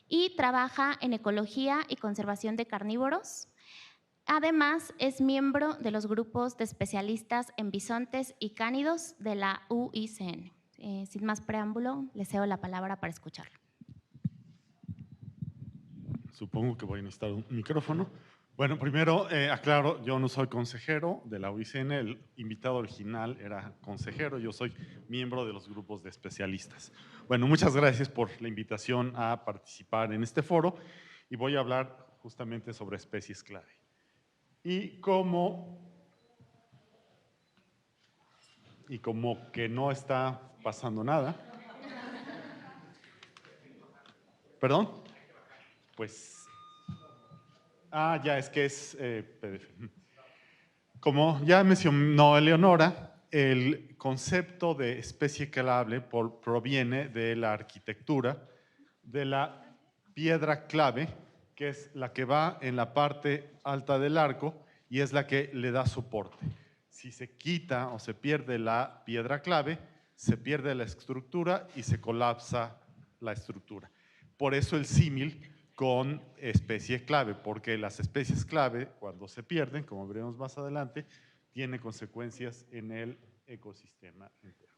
y trabaja en ecología y conservación de carnívoros. Además, es miembro de los grupos de especialistas en bisontes y cánidos de la UICN. Sin más preámbulo, le cedo la palabra para escucharlo. Supongo que voy a necesitar un micrófono. Bueno, primero aclaro, yo no soy consejero de la UICN, el invitado original era consejero, yo soy miembro de los grupos de especialistas. Bueno, muchas gracias por la invitación a participar en este foro y voy a hablar justamente sobre especies clave. Y como que no está pasando nada. ¿Perdón? Pues, ya es que es PDF. Como ya mencionó Eleonora, el concepto de especie clave proviene de la arquitectura de la piedra clave, que es la que va en la parte alta del arco y es la que le da soporte. Si se quita o se pierde la piedra clave, se pierde la estructura y se colapsa la estructura. Por eso el símil con especie clave, porque las especies clave, cuando se pierden, como veremos más adelante, tienen consecuencias en el ecosistema entero.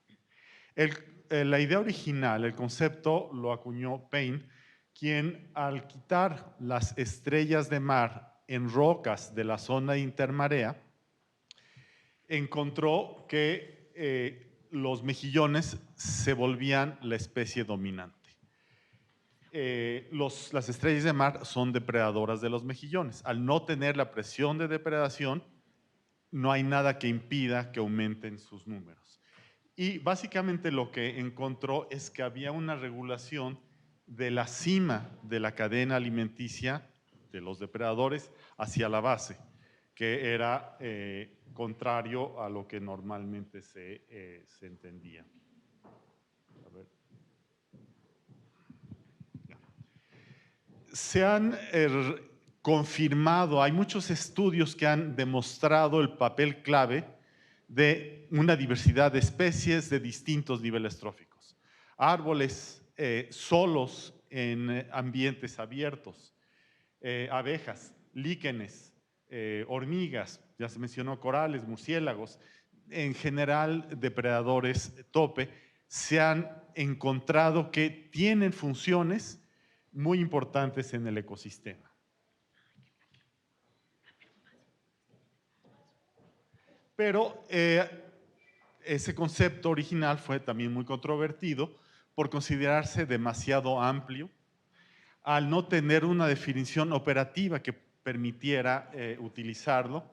La idea original, el concepto, lo acuñó Payne, quien al quitar las estrellas de mar en rocas de la zona intermarea, encontró que los mejillones se volvían la especie dominante. Las estrellas de mar son depredadoras de los mejillones. Al no tener la presión de depredación, no hay nada que impida que aumenten sus números. Y básicamente lo que encontró es que había una regulación de la cima de la cadena alimenticia de los depredadores hacia la base, que era contrario a lo que normalmente se entendía. A ver. Se han confirmado, hay muchos estudios que han demostrado el papel clave de una diversidad de especies de distintos niveles tróficos. Árboles solos en ambientes abiertos. Abejas, líquenes, hormigas, ya se mencionó corales, murciélagos, en general depredadores tope, se han encontrado que tienen funciones muy importantes en el ecosistema. Pero ese concepto original fue también muy controvertido por considerarse demasiado amplio, al no tener una definición operativa que permitiera utilizarlo,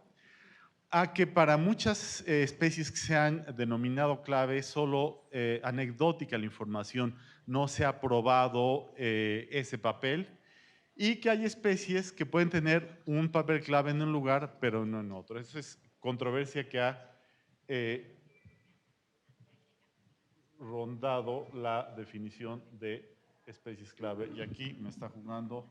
a que para muchas especies que se han denominado clave, solo anecdótica la información, no se ha probado ese papel, y que hay especies que pueden tener un papel clave en un lugar, pero no en otro. Eso es controversia que ha rondado la definición de especies clave, y aquí me está jugando.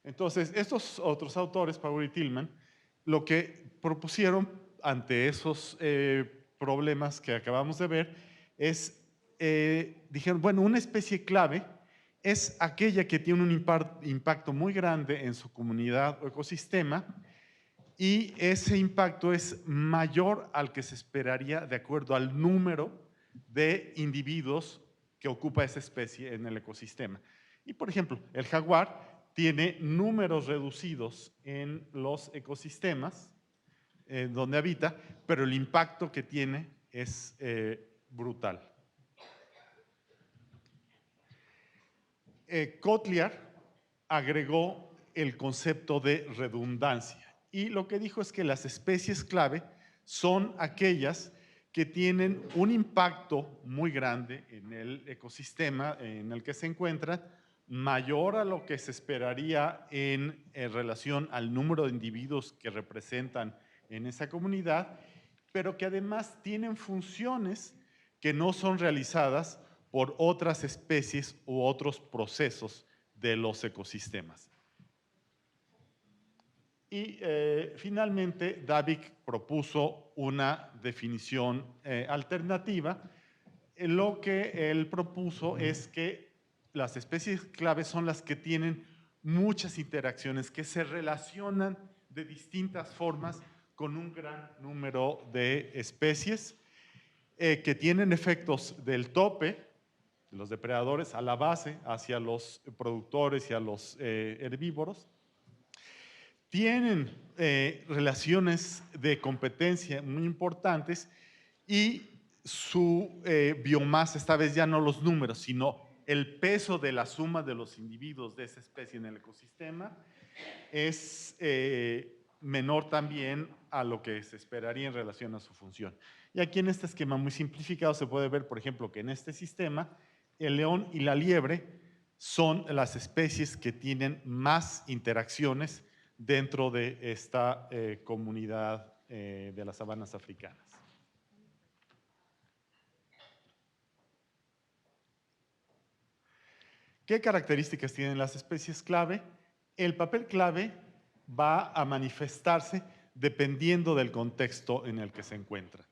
Entonces, estos otros autores, Power y Tillman, lo que propusieron ante esos problemas que acabamos de ver es, dijeron, bueno, una especie clave es aquella que tiene un impacto muy grande en su comunidad o ecosistema, y ese impacto es mayor al que se esperaría de acuerdo al número de individuos que ocupa esa especie en el ecosistema. Y, por ejemplo, el jaguar tiene números reducidos en los ecosistemas donde habita, pero el impacto que tiene es brutal. Kotliar agregó el concepto de redundancia, y lo que dijo es que las especies clave son aquellas que tienen un impacto muy grande en el ecosistema en el que se encuentran, mayor a lo que se esperaría en relación al número de individuos que representan en esa comunidad, pero que además tienen funciones que no son realizadas por otras especies u otros procesos de los ecosistemas. Y finalmente, Davik propuso una definición alternativa. Lo que él propuso es que las especies clave son las que tienen muchas interacciones, que se relacionan de distintas formas con un gran número de especies, que tienen efectos del tope, los depredadores, a la base, hacia los productores y a los herbívoros. Tienen relaciones de competencia muy importantes, y su biomasa, esta vez ya no los números, sino el peso de la suma de los individuos de esa especie en el ecosistema, es menor también a lo que se esperaría en relación a su función. Y aquí en este esquema muy simplificado se puede ver, por ejemplo, que en este sistema el león y la liebre son las especies que tienen más interacciones dentro de esta comunidad de las sabanas africanas. ¿Qué características tienen las especies clave? El papel clave va a manifestarse dependiendo del contexto en el que se encuentra.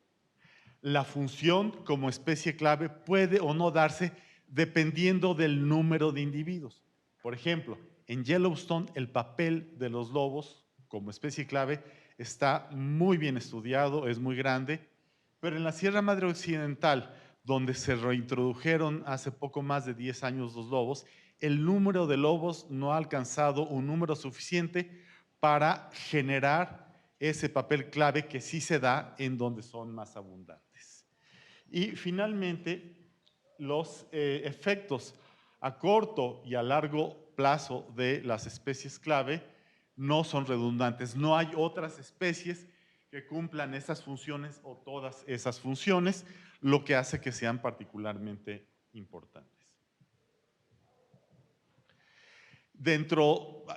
La función como especie clave puede o no darse dependiendo del número de individuos. Por ejemplo, en Yellowstone el papel de los lobos como especie clave está muy bien estudiado, es muy grande, pero en la Sierra Madre Occidental, donde se reintrodujeron hace poco más de 10 años los lobos, el número de lobos no ha alcanzado un número suficiente para generar ese papel clave que sí se da en donde son más abundantes. Y finalmente, los efectos a corto y a largo plazo de las especies clave no son redundantes. No hay otras especies que cumplan esas funciones o todas esas funciones, lo que hace que sean particularmente importantes.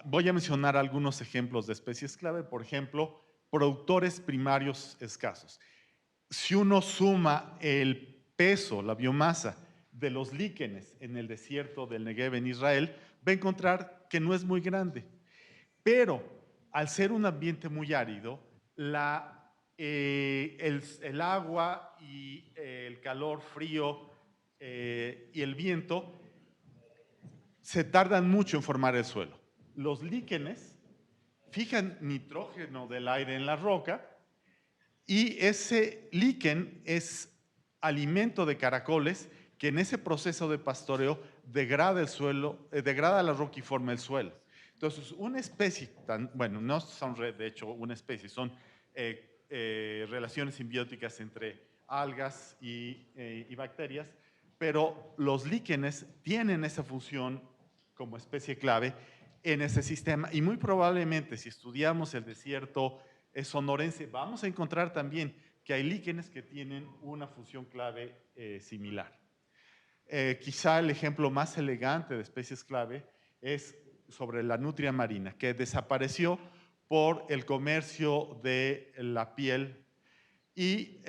Voy a mencionar algunos ejemplos de especies clave, por ejemplo, productores primarios escasos. Si uno suma el peso, la biomasa de los líquenes en el desierto del Negev en Israel, va a encontrar que no es muy grande. Pero al ser un ambiente muy árido, el agua y el calor, frío y el viento se tardan mucho en formar el suelo. Los líquenes fijan nitrógeno del aire en la roca y ese líquen es alimento de caracoles que en ese proceso de pastoreo degrada el suelo, degrada la roca y forma el suelo. Entonces, una especie, bueno, no son de hecho una especie, son relaciones simbióticas entre algas y bacterias, pero los líquenes tienen esa función como especie clave en ese sistema y muy probablemente si estudiamos el desierto sonorense vamos a encontrar también que hay líquenes que tienen una función clave similar. Quizá el ejemplo más elegante de especies clave es sobre la nutria marina, que desapareció por el comercio de la piel y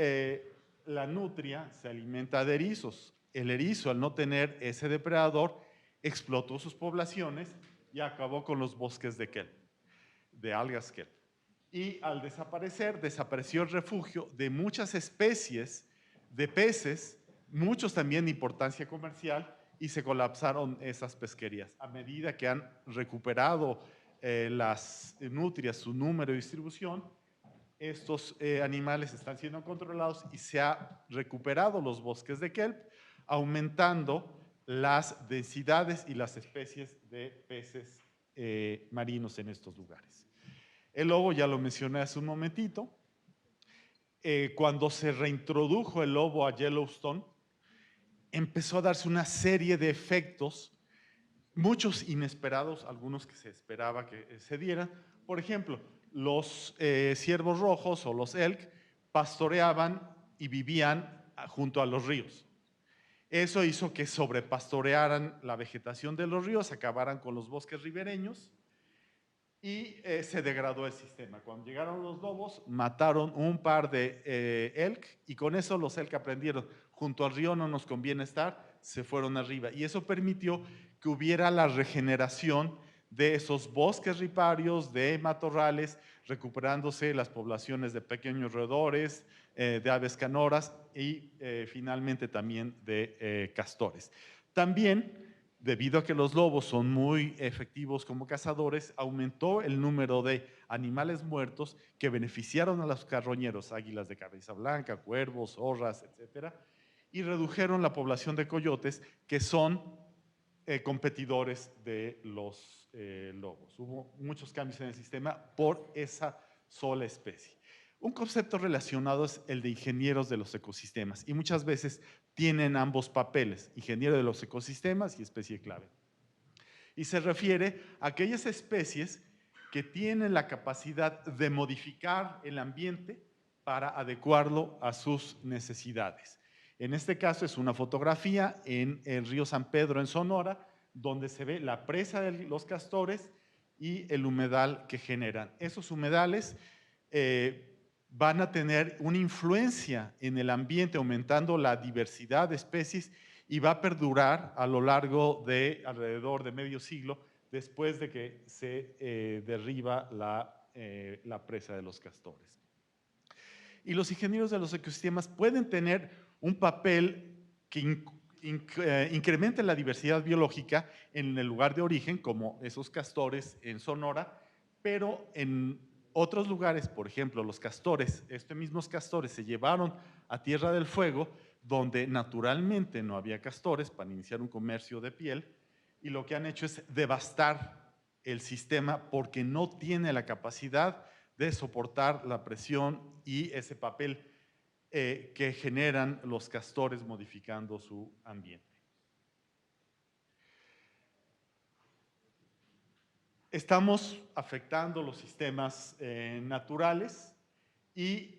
la nutria se alimenta de erizos. El erizo, al no tener ese depredador, explotó sus poblaciones y acabó con los bosques de kelp, de algas kelp. Y al desaparecer, desapareció el refugio de muchas especies de peces, muchos también de importancia comercial, y se colapsaron esas pesquerías. A medida que han recuperado las nutrias, su número y distribución, estos animales están siendo controlados y se han recuperado los bosques de kelp, aumentando las densidades y las especies de peces marinos en estos lugares. El lobo, ya lo mencioné hace un momentito, cuando se reintrodujo el lobo a Yellowstone, empezó a darse una serie de efectos, muchos inesperados, algunos que se esperaba que se dieran. Por ejemplo, los ciervos rojos o los elk pastoreaban y vivían junto a los ríos. Eso hizo que sobrepastorearan la vegetación de los ríos, acabaran con los bosques ribereños y se degradó el sistema. Cuando llegaron los lobos, mataron un par de elk y con eso los elk aprendieron, junto al río no nos conviene estar, se fueron arriba. Y eso permitió que hubiera la regeneración de esos bosques riparios, de matorrales, recuperándose las poblaciones de pequeños roedores, de aves canoras y finalmente también de castores. También, debido a que los lobos son muy efectivos como cazadores, aumentó el número de animales muertos que beneficiaron a los carroñeros, águilas de cabeza blanca, cuervos, zorras, etcétera, y redujeron la población de coyotes que son competidores de los lobos. Hubo muchos cambios en el sistema por esa sola especie. Un concepto relacionado es el de ingenieros de los ecosistemas y muchas veces tienen ambos papeles, ingeniero de los ecosistemas y especie clave. Y se refiere a aquellas especies que tienen la capacidad de modificar el ambiente para adecuarlo a sus necesidades. En este caso es una fotografía en el río San Pedro en Sonora, donde se ve la presa de los castores y el humedal que generan. Esos humedales van a tener una influencia en el ambiente, aumentando la diversidad de especies y va a perdurar a lo largo de alrededor de medio siglo después de que se derriba la presa de los castores. Y los ingenieros de los ecosistemas pueden tener un papel que incremente la diversidad biológica en el lugar de origen, como esos castores en Sonora, pero en otros lugares, por ejemplo, los castores, estos mismos castores se llevaron a Tierra del Fuego, donde naturalmente no había castores para iniciar un comercio de piel, y lo que han hecho es devastar el sistema porque no tiene la capacidad de soportar la presión y ese papel que generan los castores modificando su ambiente. Estamos afectando los sistemas naturales y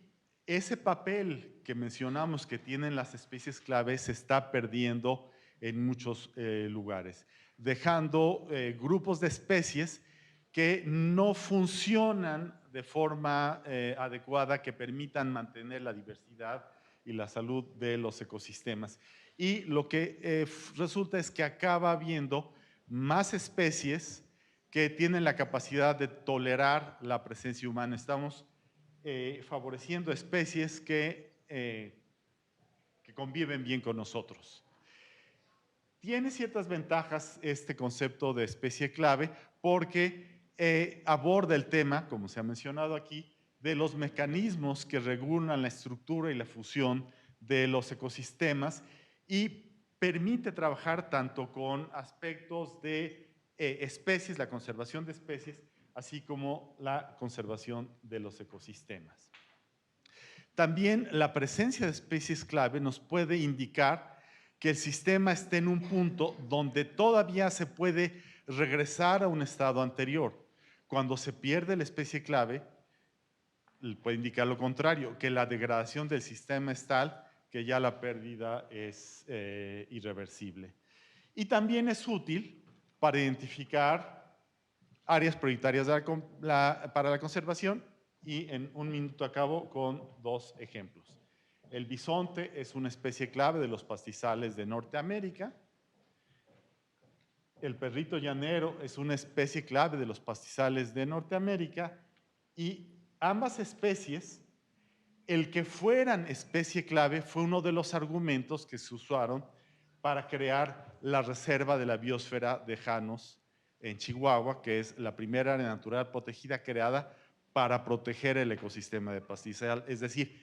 ese papel que mencionamos que tienen las especies clave se está perdiendo en muchos lugares, dejando grupos de especies que no funcionan de forma adecuada, que permitan mantener la diversidad y la salud de los ecosistemas. Y lo que resulta es que acaba habiendo más especies que tienen la capacidad de tolerar la presencia humana. Estamos favoreciendo especies que conviven bien con nosotros. Tiene ciertas ventajas este concepto de especie clave porque aborda el tema, como se ha mencionado aquí, de los mecanismos que regulan la estructura y la fusión de los ecosistemas y permite trabajar tanto con aspectos de especies, la conservación de especies, así como la conservación de los ecosistemas. También la presencia de especies clave nos puede indicar que el sistema esté en un punto donde todavía se puede regresar a un estado anterior. Cuando se pierde la especie clave, puede indicar lo contrario, que la degradación del sistema es tal que ya la pérdida es irreversible. Y también es útil para identificar áreas prioritarias para la conservación y en un minuto acabo con 2 ejemplos. El bisonte es una especie clave de los pastizales de Norteamérica. El perrito llanero es una especie clave de los pastizales de Norteamérica y ambas especies, el que fueran especie clave fue uno de los argumentos que se usaron para crear la reserva de la biosfera de Janos en Chihuahua, que es la primera área natural protegida creada para proteger el ecosistema de pastizal. Es decir,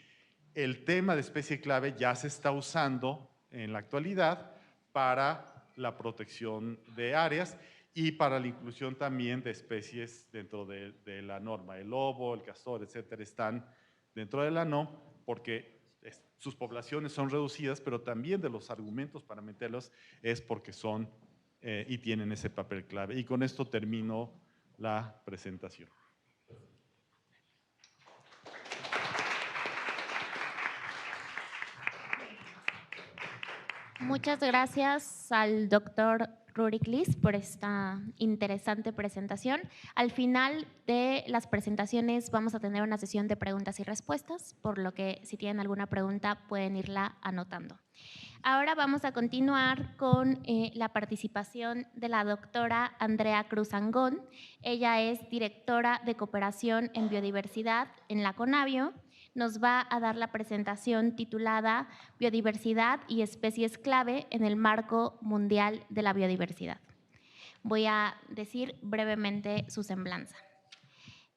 el tema de especie clave ya se está usando en la actualidad para la protección de áreas y para la inclusión también de especies dentro de la norma. El lobo, el castor, etcétera, están dentro de la no, porque sus poblaciones son reducidas, pero también de los argumentos para meterlos es porque son y tienen ese papel clave. Y con esto termino la presentación. Muchas gracias al doctor Rurik Liss por esta interesante presentación. Al final de las presentaciones vamos a tener una sesión de preguntas y respuestas, por lo que si tienen alguna pregunta pueden irla anotando. Ahora vamos a continuar con la participación de la doctora Andrea Cruz Angón. Ella es directora de Cooperación en Biodiversidad en la CONABIO. Nos va a dar la presentación titulada Biodiversidad y especies clave en el marco mundial de la biodiversidad. Voy a decir brevemente su semblanza.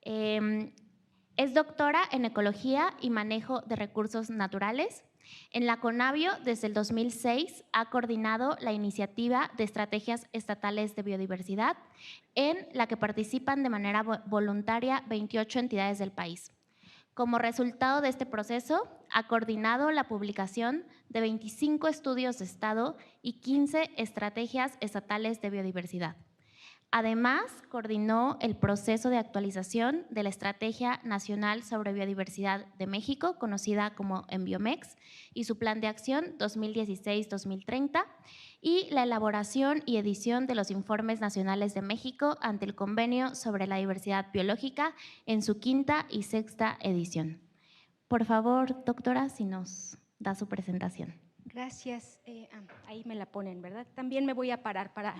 Es doctora en Ecología y Manejo de Recursos Naturales. En la CONABIO, desde el 2006, ha coordinado la iniciativa de estrategias estatales de biodiversidad, en la que participan de manera voluntaria 28 entidades del país. Como resultado de este proceso, ha coordinado la publicación de 25 estudios de Estado y 15 estrategias estatales de biodiversidad. Además, coordinó el proceso de actualización de la Estrategia Nacional sobre Biodiversidad de México, conocida como Enbiomex, y su Plan de Acción 2016-2030, y la elaboración y edición de los Informes Nacionales de México ante el Convenio sobre la Diversidad Biológica en su 5ª y 6ª edición. Por favor, doctora, si nos da su presentación. Gracias. Ahí me la ponen, ¿verdad? También me voy a parar para…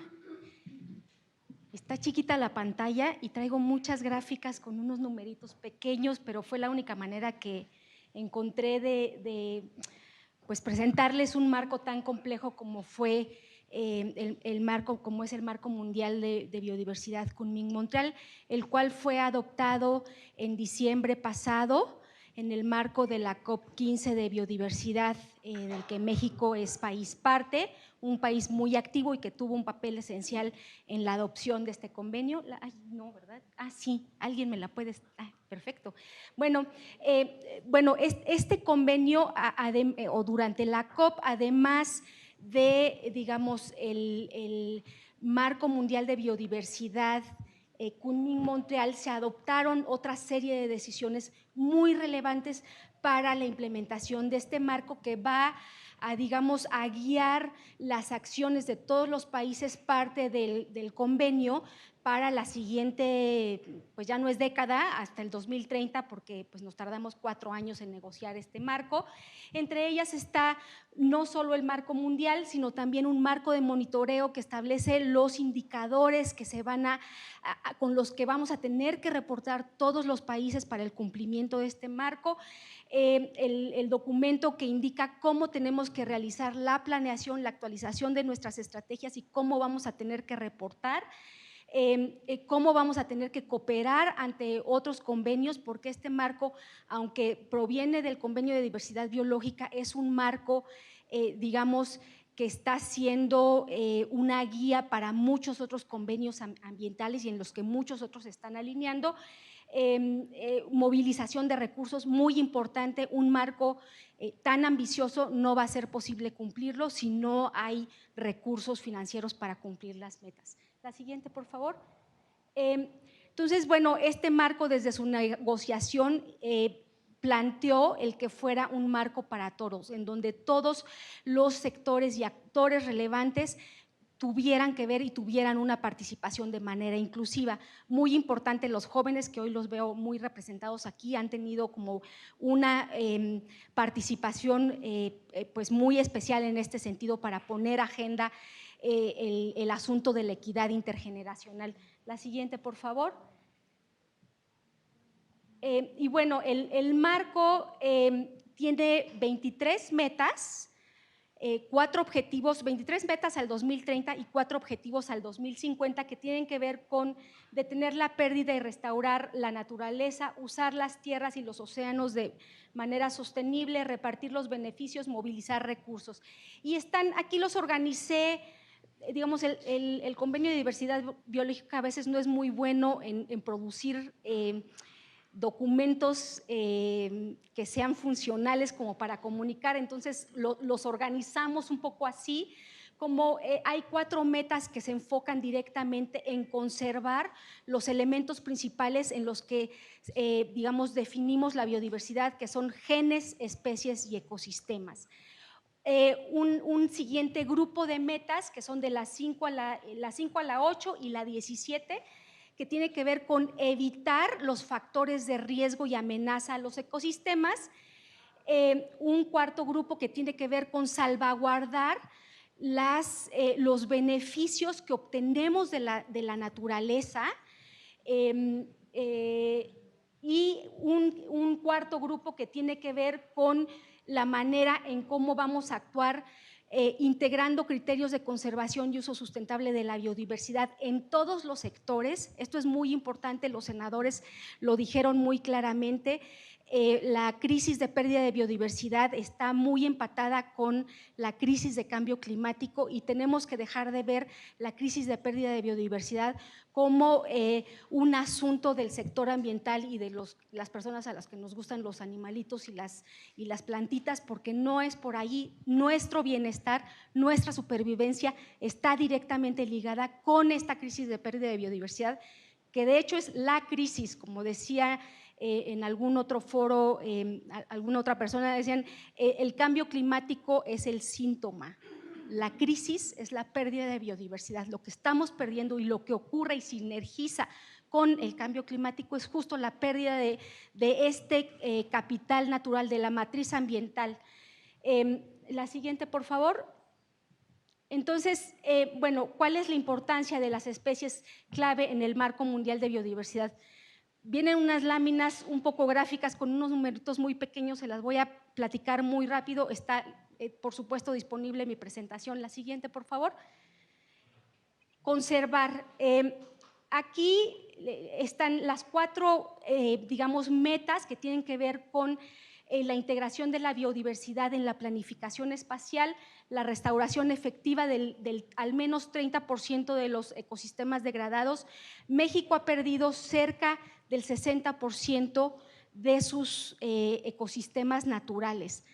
Está chiquita la pantalla y traigo muchas gráficas con unos numeritos pequeños, pero fue la única manera que encontré de pues presentarles un marco tan complejo como fue el marco, como es el Marco Mundial de Biodiversidad Kunming-Montreal, el cual fue adoptado en diciembre pasado en el marco de la COP15 de biodiversidad, del que México es país parte, un país muy activo y que tuvo un papel esencial en la adopción de este convenio. Ay, no, ¿verdad? Ah, sí, alguien me la puede… Ah, perfecto. Bueno, este convenio, o durante la COP, además de, digamos, el Marco Mundial de Biodiversidad Kunming-Montreal, se adoptaron otra serie de decisiones muy relevantes para la implementación de este marco que va a, digamos, a guiar las acciones de todos los países parte del convenio para la siguiente, pues ya no es década, hasta el 2030, porque pues nos tardamos 4 años en negociar este marco. Entre ellas está no solo el marco mundial, sino también un marco de monitoreo que establece los indicadores que se van con los que vamos a tener que reportar todos los países para el cumplimiento cumplimiento de este marco, el documento que indica cómo tenemos que realizar la planeación, la actualización de nuestras estrategias y cómo vamos a tener que reportar, cómo vamos a tener que cooperar ante otros convenios, porque este marco, aunque proviene del Convenio de Diversidad Biológica, es un marco, digamos, que está siendo una guía para muchos otros convenios ambientales y en los que muchos otros están alineando. Movilización de recursos, muy importante, un marco tan ambicioso no va a ser posible cumplirlo si no hay recursos financieros para cumplir las metas. La siguiente, por favor. Entonces, bueno, este marco desde su negociación planteó el que fuera un marco para todos, en donde todos los sectores y actores relevantes tuvieran que ver y tuvieran una participación de manera inclusiva. Muy importante, los jóvenes, que hoy los veo muy representados aquí, han tenido como una participación pues muy especial en este sentido para poner agenda el asunto de la equidad intergeneracional. La siguiente, por favor. Y bueno, el marco tiene 23 metas, 4 objetivos, 23 metas al 2030 y 4 objetivos al 2050 que tienen que ver con detener la pérdida y restaurar la naturaleza, usar las tierras y los océanos de manera sostenible, repartir los beneficios, movilizar recursos. Y están, aquí los organicé. Digamos, el convenio de diversidad biológica a veces no es muy bueno en producir documentos que sean funcionales como para comunicar, entonces los organizamos un poco así, como hay 4 metas que se enfocan directamente en conservar los elementos principales en los que, digamos, definimos la biodiversidad, que son genes, especies y ecosistemas. Un siguiente grupo de metas que son de las 5 a la 8 y la 17, que tiene que ver con evitar los factores de riesgo y amenaza a los ecosistemas. Un cuarto grupo que tiene que ver con salvaguardar los beneficios que obtenemos de la naturaleza. Y un cuarto grupo que tiene que ver con la manera en cómo vamos a actuar integrando criterios de conservación y uso sustentable de la biodiversidad en todos los sectores. Esto es muy importante, los senadores lo dijeron muy claramente. La crisis de pérdida de biodiversidad está muy empatada con la crisis de cambio climático y tenemos que dejar de ver la crisis de pérdida de biodiversidad como un asunto del sector ambiental y de las personas a las que nos gustan los animalitos y las plantitas, porque no es por ahí. Nuestro bienestar, nuestra supervivencia está directamente ligada con esta crisis de pérdida de biodiversidad, que de hecho es la crisis, como decía en algún otro foro, alguna otra persona decían, el cambio climático es el síntoma. La crisis es la pérdida de biodiversidad. Lo que estamos perdiendo y lo que ocurre y sinergiza con el cambio climático es justo la pérdida de este capital natural, de la matriz ambiental. La siguiente, por favor. Entonces, bueno, ¿cuál es la importancia de las especies clave en el marco mundial de biodiversidad? Vienen unas láminas un poco gráficas con unos numeritos muy pequeños, se las voy a platicar muy rápido. Está, por supuesto, disponible mi presentación. La siguiente, por favor. Conservar. Aquí están las 4, digamos, metas que tienen que ver con la integración de la biodiversidad en la planificación espacial, la restauración efectiva del al menos 30% de los ecosistemas degradados. México ha perdido cerca del 60% de sus ecosistemas naturales.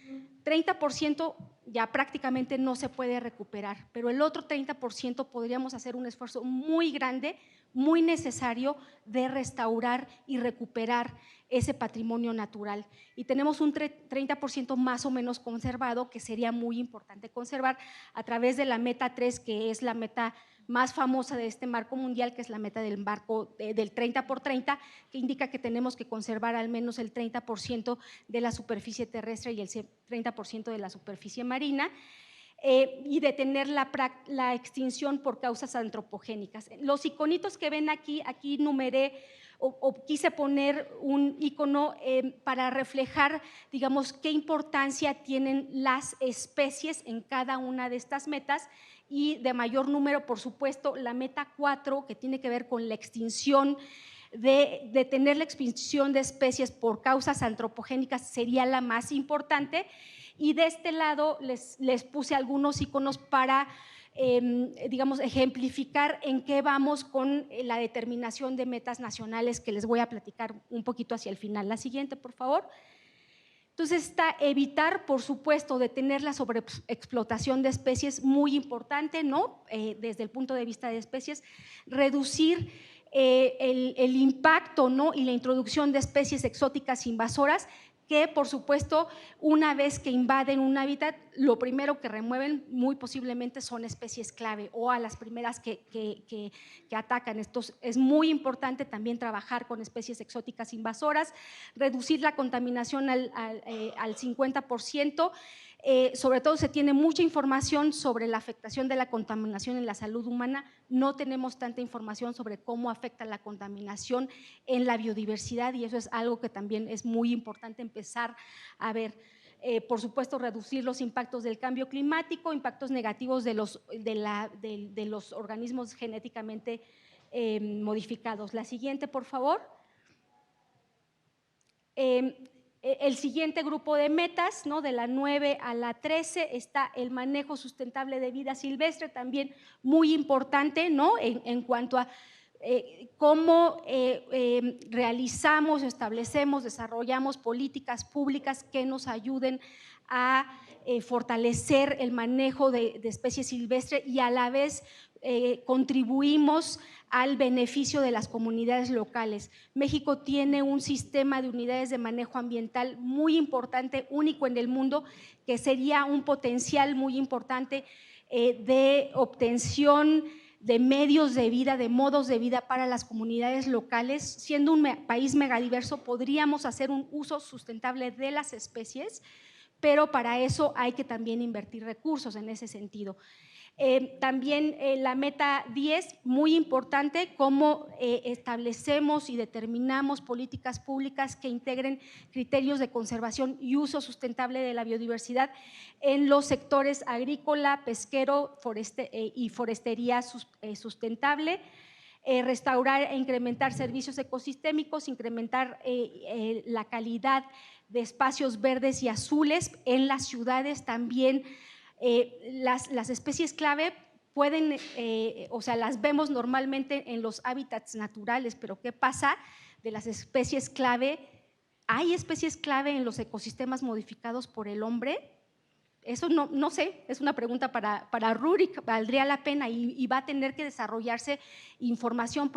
30% ya prácticamente no se puede recuperar, pero el otro 30% podríamos hacer un esfuerzo muy grande, muy necesario de restaurar y recuperar ese patrimonio natural. Y tenemos un 30% más o menos conservado, que sería muy importante conservar a través de la meta 3, que es la meta más famosa de este marco mundial, que es la meta del marco del 30x30, que indica que tenemos que conservar al menos el 30% de la superficie terrestre y el 30% de la superficie marina, y detener la extinción por causas antropogénicas. Los iconitos que ven aquí numeré o quise poner un icono para reflejar, digamos, qué importancia tienen las especies en cada una de estas metas y de mayor número, por supuesto, la meta 4, que tiene que ver con la extinción, de detener la extinción de especies por causas antropogénicas sería la más importante. Y de este lado les puse algunos iconos para, digamos, ejemplificar en qué vamos con la determinación de metas nacionales, que les voy a platicar un poquito hacia el final. La siguiente, por favor. Entonces está evitar, por supuesto, detener la sobreexplotación de especies, muy importante, ¿no? Desde el punto de vista de especies, reducir el impacto, ¿no? Y la introducción de especies exóticas invasoras, que por supuesto una vez que invaden un hábitat, lo primero que remueven muy posiblemente son especies clave o a las primeras que atacan. Esto es muy importante también trabajar con especies exóticas invasoras, reducir la contaminación al 50%. Sobre todo se tiene mucha información sobre la afectación de la contaminación en la salud humana, no tenemos tanta información sobre cómo afecta la contaminación en la biodiversidad y eso es algo que también es muy importante empezar a ver. Por supuesto, reducir los impactos del cambio climático, impactos negativos de los organismos genéticamente modificados. La siguiente, por favor. El siguiente grupo de metas, ¿no? De la 9 a la 13, está el manejo sustentable de vida silvestre, también muy importante, ¿no? En cuanto a cómo realizamos, establecemos, desarrollamos políticas públicas que nos ayuden a fortalecer el manejo de especies silvestres y a la vez contribuimos al beneficio de las comunidades locales. México tiene un sistema de unidades de manejo ambiental muy importante, único en el mundo, que sería un potencial muy importante de obtención de medios de vida, de modos de vida para las comunidades locales. Siendo un país megadiverso, podríamos hacer un uso sustentable de las especies, pero para eso hay que también invertir recursos en ese sentido. También la meta 10, muy importante, cómo establecemos y determinamos políticas públicas que integren criterios de conservación y uso sustentable de la biodiversidad en los sectores agrícola, pesquero y forestería sustentable. Restaurar e incrementar servicios ecosistémicos, incrementar la calidad de espacios verdes y azules en las ciudades también. Las especies clave pueden, o sea, las vemos normalmente en los hábitats naturales, pero ¿qué pasa de las especies clave? ¿Hay especies clave en los ecosistemas modificados por el hombre? Eso no sé, es una pregunta para Rurik, valdría la pena y va a tener que desarrollarse información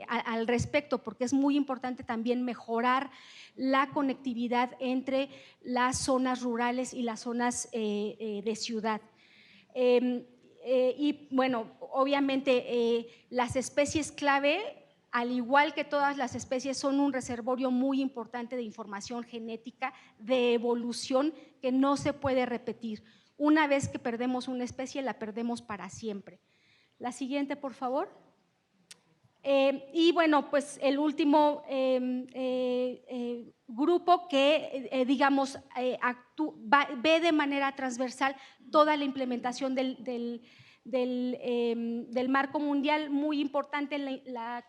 al respecto, porque es muy importante también mejorar la conectividad entre las zonas rurales y las zonas de ciudad. Y bueno, obviamente las especies clave, al igual que todas las especies, son un reservorio muy importante de información genética, de evolución que no se puede repetir. Una vez que perdemos una especie, la perdemos para siempre. La siguiente, por favor. Y bueno, pues el último grupo que, digamos, ve de manera transversal toda la implementación del marco mundial, muy importante en la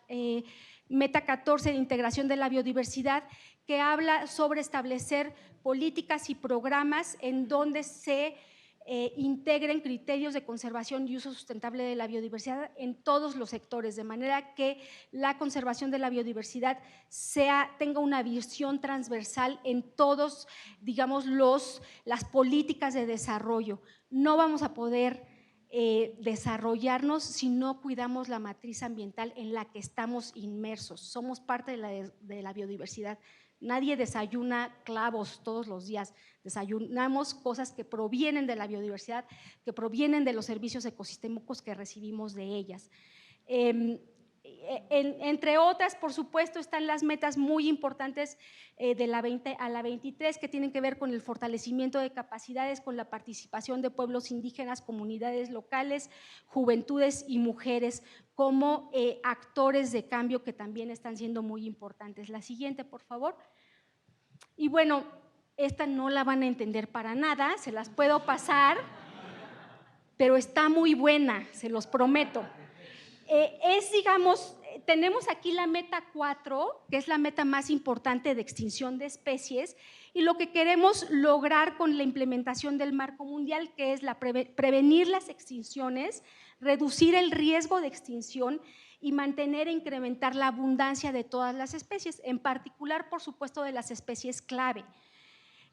meta 14 de integración de la biodiversidad, que habla sobre establecer políticas y programas en donde se integren criterios de conservación y uso sustentable de la biodiversidad en todos los sectores, de manera que la conservación de la biodiversidad tenga una visión transversal en todos, digamos, las políticas de desarrollo. No vamos a poder desarrollarnos si no cuidamos la matriz ambiental en la que estamos inmersos. Somos parte de la biodiversidad. Nadie desayuna clavos todos los días, desayunamos cosas que provienen de la biodiversidad, que provienen de los servicios ecosistémicos que recibimos de ellas. Entre otras, por supuesto, están las metas muy importantes de la 20 a la 23 que tienen que ver con el fortalecimiento de capacidades, con la participación de pueblos indígenas, comunidades locales, juventudes y mujeres como actores de cambio que también están siendo muy importantes. La siguiente, por favor. Y bueno, esta no la van a entender para nada, se las puedo pasar, pero está muy buena, se los prometo. Digamos, tenemos aquí la meta 4, que es la meta más importante de extinción de especies, y lo que queremos lograr con la implementación del marco mundial, que es prevenir las extinciones, reducir el riesgo de extinción y mantener e incrementar la abundancia de todas las especies, en particular, por supuesto, de las especies clave,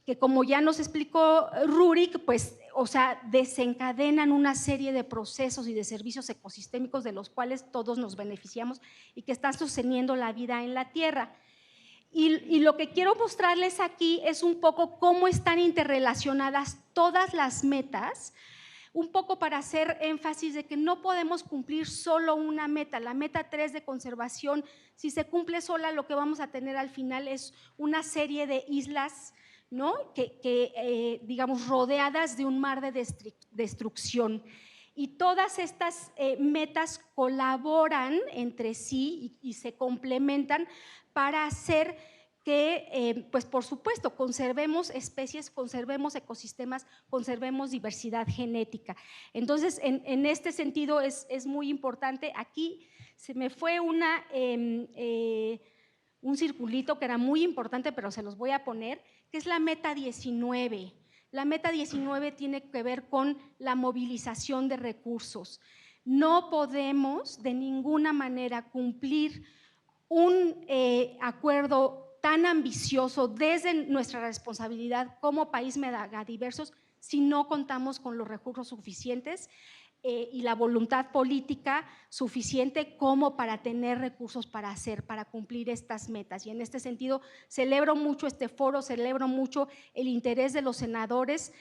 que como ya nos explicó Rurik, pues, o sea, desencadenan una serie de procesos y de servicios ecosistémicos de los cuales todos nos beneficiamos y que están sosteniendo la vida en la Tierra. Y lo que quiero mostrarles aquí es un poco cómo están interrelacionadas todas las metas, un poco para hacer énfasis de que no podemos cumplir solo una meta. La meta 3 de conservación, si se cumple sola, lo que vamos a tener al final es una serie de islas, ¿no? Digamos, rodeadas de un mar de destrucción. Y todas estas metas colaboran entre sí y se complementan para hacer que, pues por supuesto, conservemos especies, conservemos ecosistemas, conservemos diversidad genética. Entonces, en este sentido es muy importante. Aquí se me fue un circulito que era muy importante, pero se los voy a poner, que es la meta 19. La meta 19 tiene que ver con la movilización de recursos. No podemos de ninguna manera cumplir un acuerdo tan ambicioso desde nuestra responsabilidad como país megadiversos si no contamos con los recursos suficientes y la voluntad política suficiente como para tener recursos para cumplir estas metas. Y en este sentido celebro mucho este foro, celebro mucho el interés de los senadores,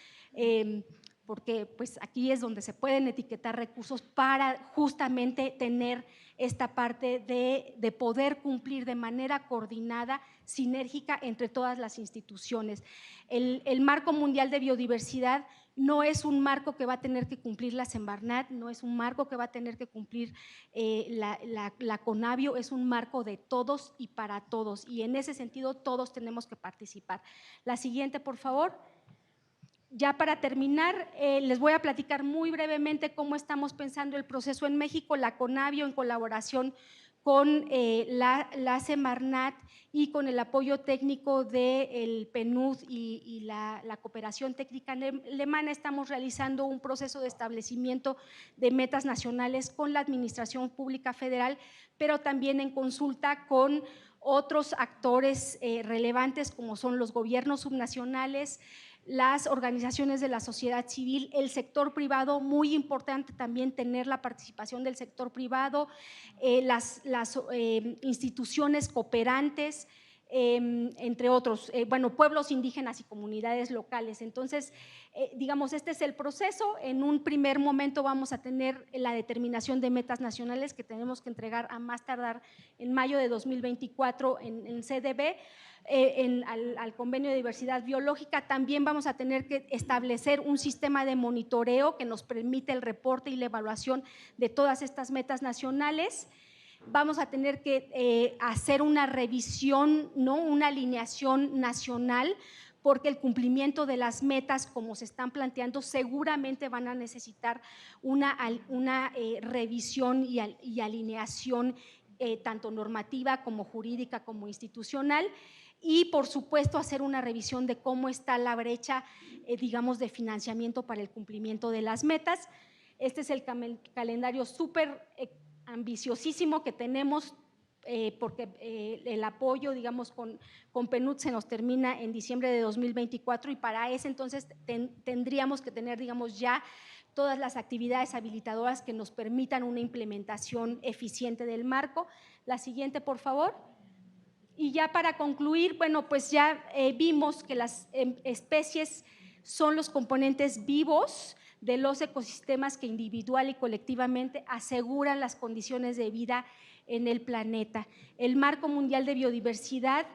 porque pues aquí es donde se pueden etiquetar recursos para justamente tener esta parte de poder cumplir de manera coordinada, sinérgica entre todas las instituciones. El Marco Mundial de Biodiversidad no es un marco que va a tener que cumplir la Semarnat, no es un marco que va a tener que cumplir la CONABIO, es un marco de todos y para todos, y en ese sentido todos tenemos que participar. La siguiente, por favor. Ya para terminar, les voy a platicar muy brevemente cómo estamos pensando el proceso en México. La CONABIO, en colaboración con la Semarnat y con el apoyo técnico del PNUD y la cooperación técnica alemana, estamos realizando un proceso de establecimiento de metas nacionales con la Administración Pública Federal, pero también en consulta con otros actores relevantes como son los gobiernos subnacionales, las organizaciones de la sociedad civil, el sector privado, muy importante también tener la participación del sector privado, las instituciones cooperantes, entre otros, bueno, pueblos indígenas y comunidades locales. Entonces, digamos, este es el proceso. En un primer momento vamos a tener la determinación de metas nacionales que tenemos que entregar a más tardar en mayo de 2024 en CDB. Al convenio de diversidad biológica, también vamos a tener que establecer un sistema de monitoreo que nos permite el reporte y la evaluación de todas estas metas nacionales. Vamos a tener que hacer una revisión, ¿no? Una alineación nacional, porque el cumplimiento de las metas, como se están planteando, seguramente van a necesitar una revisión y alineación tanto normativa como jurídica como institucional. Y, por supuesto, hacer una revisión de cómo está la brecha, digamos, de financiamiento para el cumplimiento de las metas. Este es el calendario súper ambiciosísimo que tenemos, porque el apoyo, digamos, con PNUD se nos termina en diciembre de 2024 y para ese entonces tendríamos que tener, digamos, ya todas las actividades habilitadoras que nos permitan una implementación eficiente del marco. La siguiente, por favor. Y ya para concluir, bueno, pues ya vimos que las especies son los componentes vivos de los ecosistemas que individual y colectivamente aseguran las condiciones de vida en el planeta. El Marco Mundial de Biodiversidad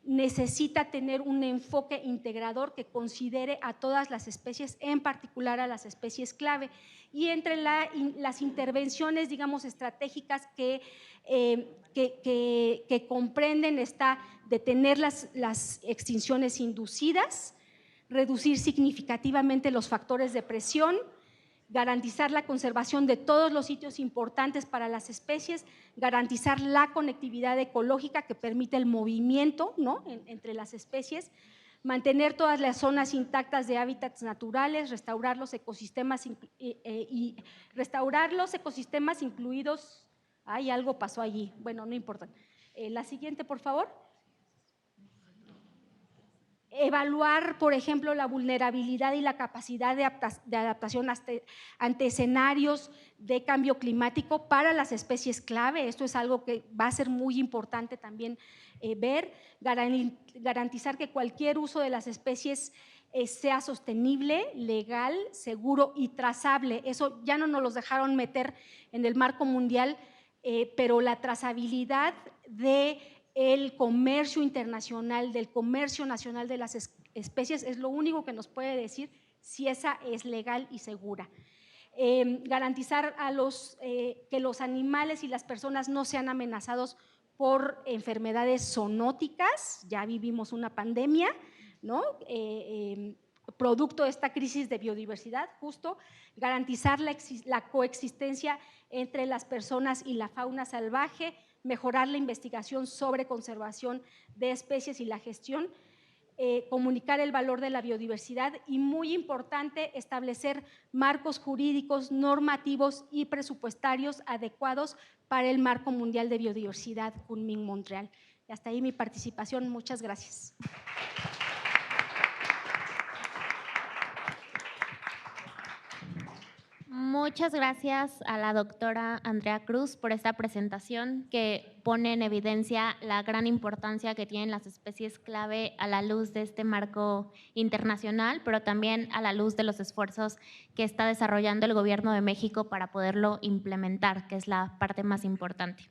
necesita tener un enfoque integrador que considere a todas las especies, en particular a las especies clave. Y entre las intervenciones, digamos, estratégicas que comprenden está detener las extinciones inducidas, reducir significativamente los factores de presión, garantizar la conservación de todos los sitios importantes para las especies, garantizar la conectividad ecológica que permite el movimiento, ¿no?, entre las especies, mantener todas las zonas intactas de hábitats naturales, restaurar los ecosistemas incluidos. Ay, algo pasó allí, bueno, no importa. La siguiente, por favor. Evaluar, por ejemplo, la vulnerabilidad y la capacidad de adaptación ante escenarios de cambio climático para las especies clave. Esto es algo que va a ser muy importante también ver. Garantizar que cualquier uso de las especies sea sostenible, legal, seguro y trazable. Eso ya no nos los dejaron meter en el marco mundial, pero la trazabilidad del comercio internacional, del comercio nacional de las especies es lo único que nos puede decir si esa es legal y segura. Garantizar que los animales y las personas no sean amenazados por enfermedades zoonóticas, ya vivimos una pandemia, ¿no?, producto de esta crisis de biodiversidad, justo, garantizar la coexistencia entre las personas y la fauna salvaje, mejorar la investigación sobre conservación de especies y la gestión, comunicar el valor de la biodiversidad y, muy importante, establecer marcos jurídicos, normativos y presupuestarios adecuados para el Marco Mundial de Biodiversidad Kunming-Montreal. Y hasta ahí mi participación. Muchas gracias. Muchas gracias a la doctora Andrea Cruz por esta presentación que pone en evidencia la gran importancia que tienen las especies clave a la luz de este marco internacional, pero también a la luz de los esfuerzos que está desarrollando el Gobierno de México para poderlo implementar, que es la parte más importante.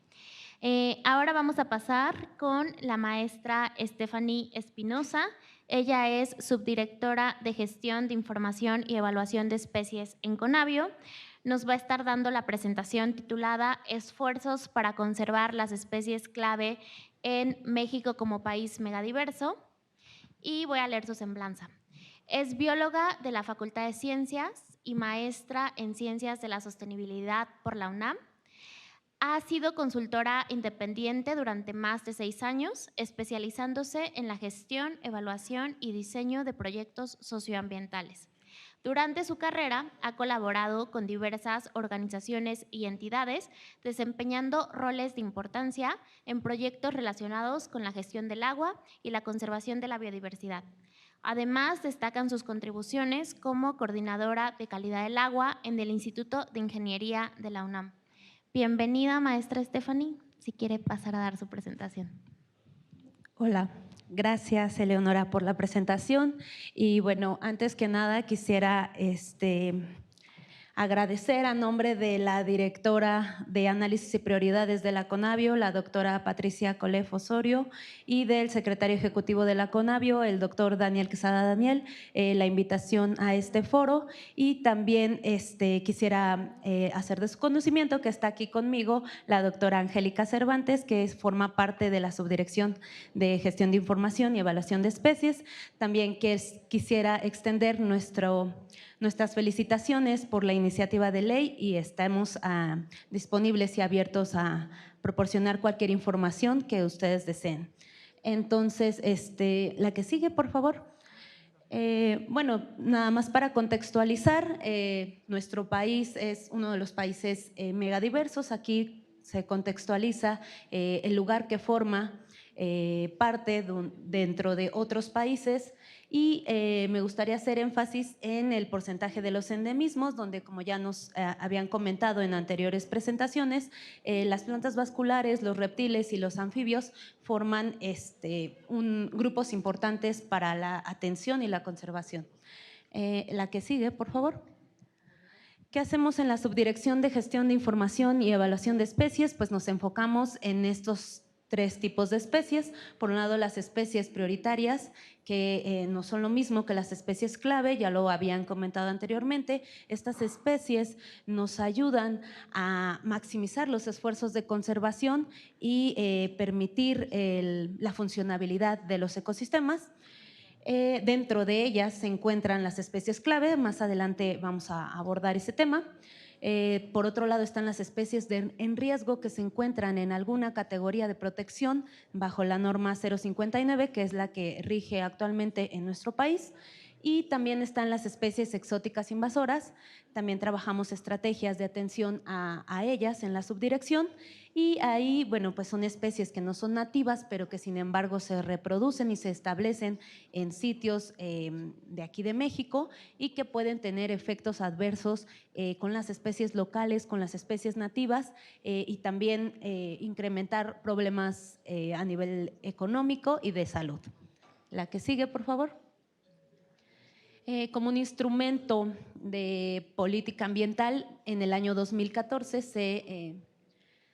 Ahora vamos a pasar con la maestra Stephanie Espinosa. Ella es subdirectora de Gestión de Información y Evaluación de Especies en Conavio. Nos va a estar dando la presentación titulada Esfuerzos para conservar las especies clave en México como país megadiverso. Y voy a leer su semblanza. Es bióloga de la Facultad de Ciencias y maestra en Ciencias de la Sostenibilidad por la UNAM. Ha sido consultora independiente durante más de 6 años, especializándose en la gestión, evaluación y diseño de proyectos socioambientales. Durante su carrera ha colaborado con diversas organizaciones y entidades, desempeñando roles de importancia en proyectos relacionados con la gestión del agua y la conservación de la biodiversidad. Además, destacan sus contribuciones como coordinadora de calidad del agua en el Instituto de Ingeniería de la UNAM. Bienvenida, maestra Stephanie, si quiere pasar a dar su presentación. Hola, gracias Eleonora por la presentación y bueno, antes que nada quisiera agradecer a nombre de la directora de Análisis y Prioridades de la Conavio, la doctora Patricia Colef Osorio, y del secretario ejecutivo de la Conavio, el doctor Daniel Quesada Daniel, la invitación a este foro. Y también quisiera hacer de su conocimiento que está aquí conmigo la doctora Angélica Cervantes, que forma parte de la Subdirección de Gestión de Información y Evaluación de Especies. También quisiera extender nuestras felicitaciones por la iniciativa de ley y estamos disponibles y abiertos a proporcionar cualquier información que ustedes deseen. Entonces, la que sigue, por favor. Bueno, nada más para contextualizar, nuestro país es uno de los países megadiversos. Aquí se contextualiza el lugar que forma parte dentro de otros países y me gustaría hacer énfasis en el porcentaje de los endemismos, donde, como ya nos habían comentado en anteriores presentaciones, las plantas vasculares, los reptiles y los anfibios forman grupos importantes para la atención y la conservación. La que sigue, por favor. ¿Qué hacemos en la Subdirección de Gestión de Información y Evaluación de Especies? Pues nos enfocamos en estos 3 tipos de especies. Por un lado, las especies prioritarias, que no son lo mismo que las especies clave, ya lo habían comentado anteriormente. Estas especies nos ayudan a maximizar los esfuerzos de conservación y permitir la funcionabilidad de los ecosistemas. Dentro de ellas se encuentran las especies clave, más adelante vamos a abordar ese tema. Por otro lado están las especies en riesgo que se encuentran en alguna categoría de protección bajo la norma 059, que es la que rige actualmente en nuestro país. Y también están las especies exóticas invasoras. También trabajamos estrategias de atención a ellas en la subdirección. Y ahí, bueno, pues son especies que no son nativas, pero que sin embargo se reproducen y se establecen en sitios de aquí de México y que pueden tener efectos adversos con las especies locales, con las especies nativas y también incrementar problemas a nivel económico y de salud. La que sigue, por favor. Como un instrumento de política ambiental, en el año 2014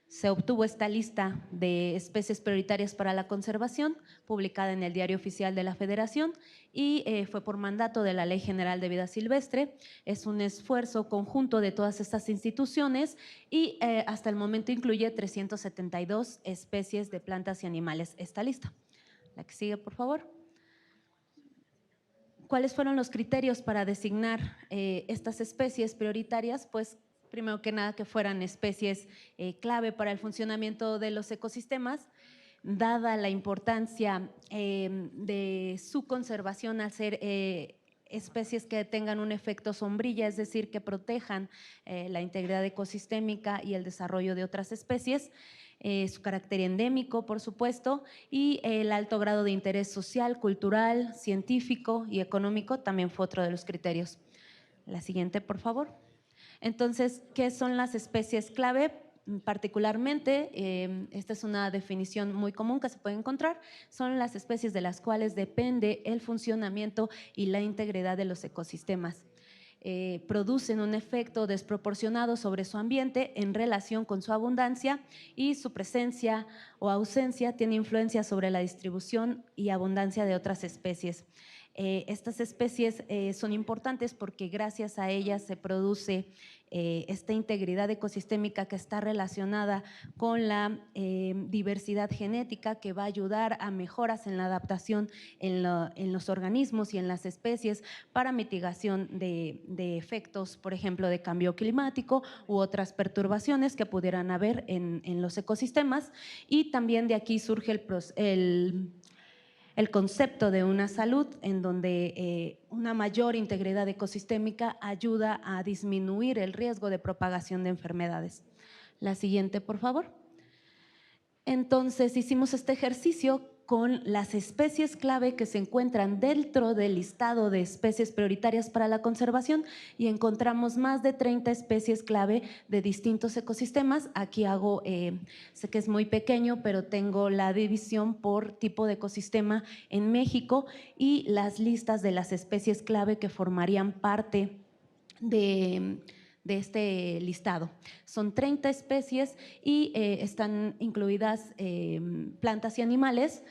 se obtuvo esta lista de especies prioritarias para la conservación, publicada en el Diario Oficial de la Federación, y fue por mandato de la Ley General de Vida Silvestre. Es un esfuerzo conjunto de todas estas instituciones y hasta el momento incluye 372 especies de plantas y animales esta lista. La que sigue, por favor. ¿Cuáles fueron los criterios para designar estas especies prioritarias? Pues primero que nada que fueran especies clave para el funcionamiento de los ecosistemas, dada la importancia de su conservación al ser especies que tengan un efecto sombrilla, es decir, que protejan la integridad ecosistémica y el desarrollo de otras especies. Su carácter endémico, por supuesto, y el alto grado de interés social, cultural, científico y económico también fue otro de los criterios. La siguiente, por favor. Entonces, ¿qué son las especies clave? Particularmente, esta es una definición muy común que se puede encontrar, son las especies de las cuales depende el funcionamiento y la integridad de los ecosistemas. Producen un efecto desproporcionado sobre su ambiente en relación con su abundancia y su presencia o ausencia tiene influencia sobre la distribución y abundancia de otras especies. Estas especies son importantes porque gracias a ellas se produce esta integridad ecosistémica que está relacionada con la diversidad genética que va a ayudar a mejoras en la adaptación en los organismos y en las especies para mitigación de efectos, por ejemplo, de cambio climático u otras perturbaciones que pudieran haber en los ecosistemas. Y también de aquí surge el concepto de una salud en donde una mayor integridad ecosistémica ayuda a disminuir el riesgo de propagación de enfermedades. La siguiente, por favor. Entonces, hicimos este ejercicio con las especies clave que se encuentran dentro del listado de especies prioritarias para la conservación y encontramos más de 30 especies clave de distintos ecosistemas. Aquí hago, sé que es muy pequeño, pero tengo la división por tipo de ecosistema en México y las listas de las especies clave que formarían parte de este listado. Son 30 especies y están incluidas plantas y animales.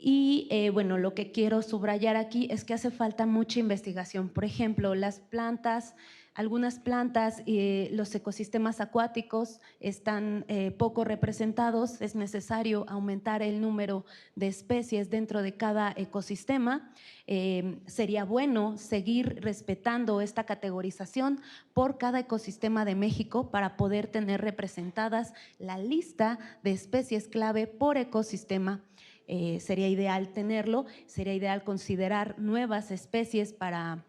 Y bueno, lo que quiero subrayar aquí es que hace falta mucha investigación. Por ejemplo, las plantas, algunas plantas y los ecosistemas acuáticos están poco representados. Es necesario aumentar el número de especies dentro de cada ecosistema. Sería bueno seguir respetando esta categorización por cada ecosistema de México para poder tener representadas la lista de especies clave por ecosistema. Sería ideal tenerlo, sería ideal considerar nuevas especies para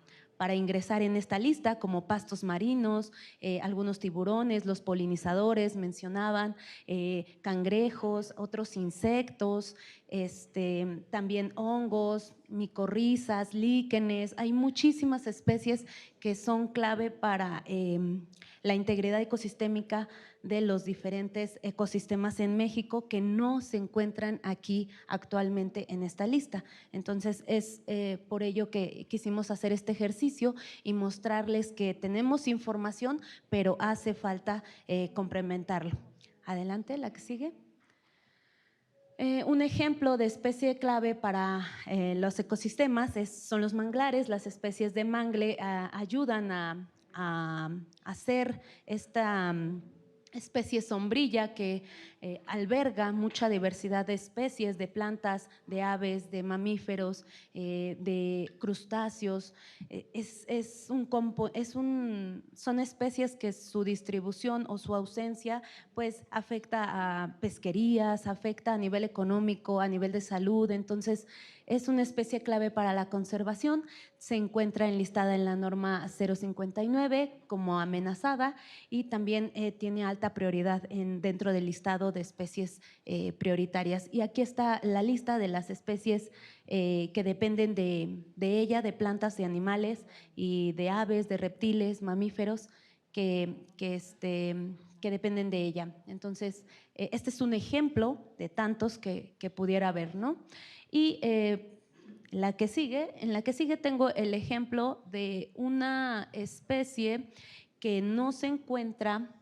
ingresar en esta lista, como pastos marinos, algunos tiburones, los polinizadores mencionaban, cangrejos, otros insectos, también hongos, micorrizas, líquenes, hay muchísimas especies que son clave para la integridad ecosistémica de los diferentes ecosistemas en México que no se encuentran aquí actualmente en esta lista. Entonces, es por ello que quisimos hacer este ejercicio y mostrarles que tenemos información, pero hace falta complementarlo. Adelante, la que sigue. Un ejemplo de especie clave para los ecosistemas son los manglares. Las especies de mangle ayudan a hacer esta especie sombrilla que alberga mucha diversidad de especies, de plantas, de aves, de mamíferos, de crustáceos. Son especies que su distribución o su ausencia pues afecta a pesquerías, afecta a nivel económico, a nivel de salud. Entonces, es una especie clave para la conservación. Se encuentra enlistada en la norma 059 como amenazada y también tiene alta prioridad dentro del listado de especies prioritarias. Y aquí está la lista de las especies que dependen de ella, de plantas, de animales y de aves, de reptiles, mamíferos que dependen de ella. Entonces, este es un ejemplo de tantos que pudiera haber, ¿no? Y en la que sigue tengo el ejemplo de una especie que no se encuentra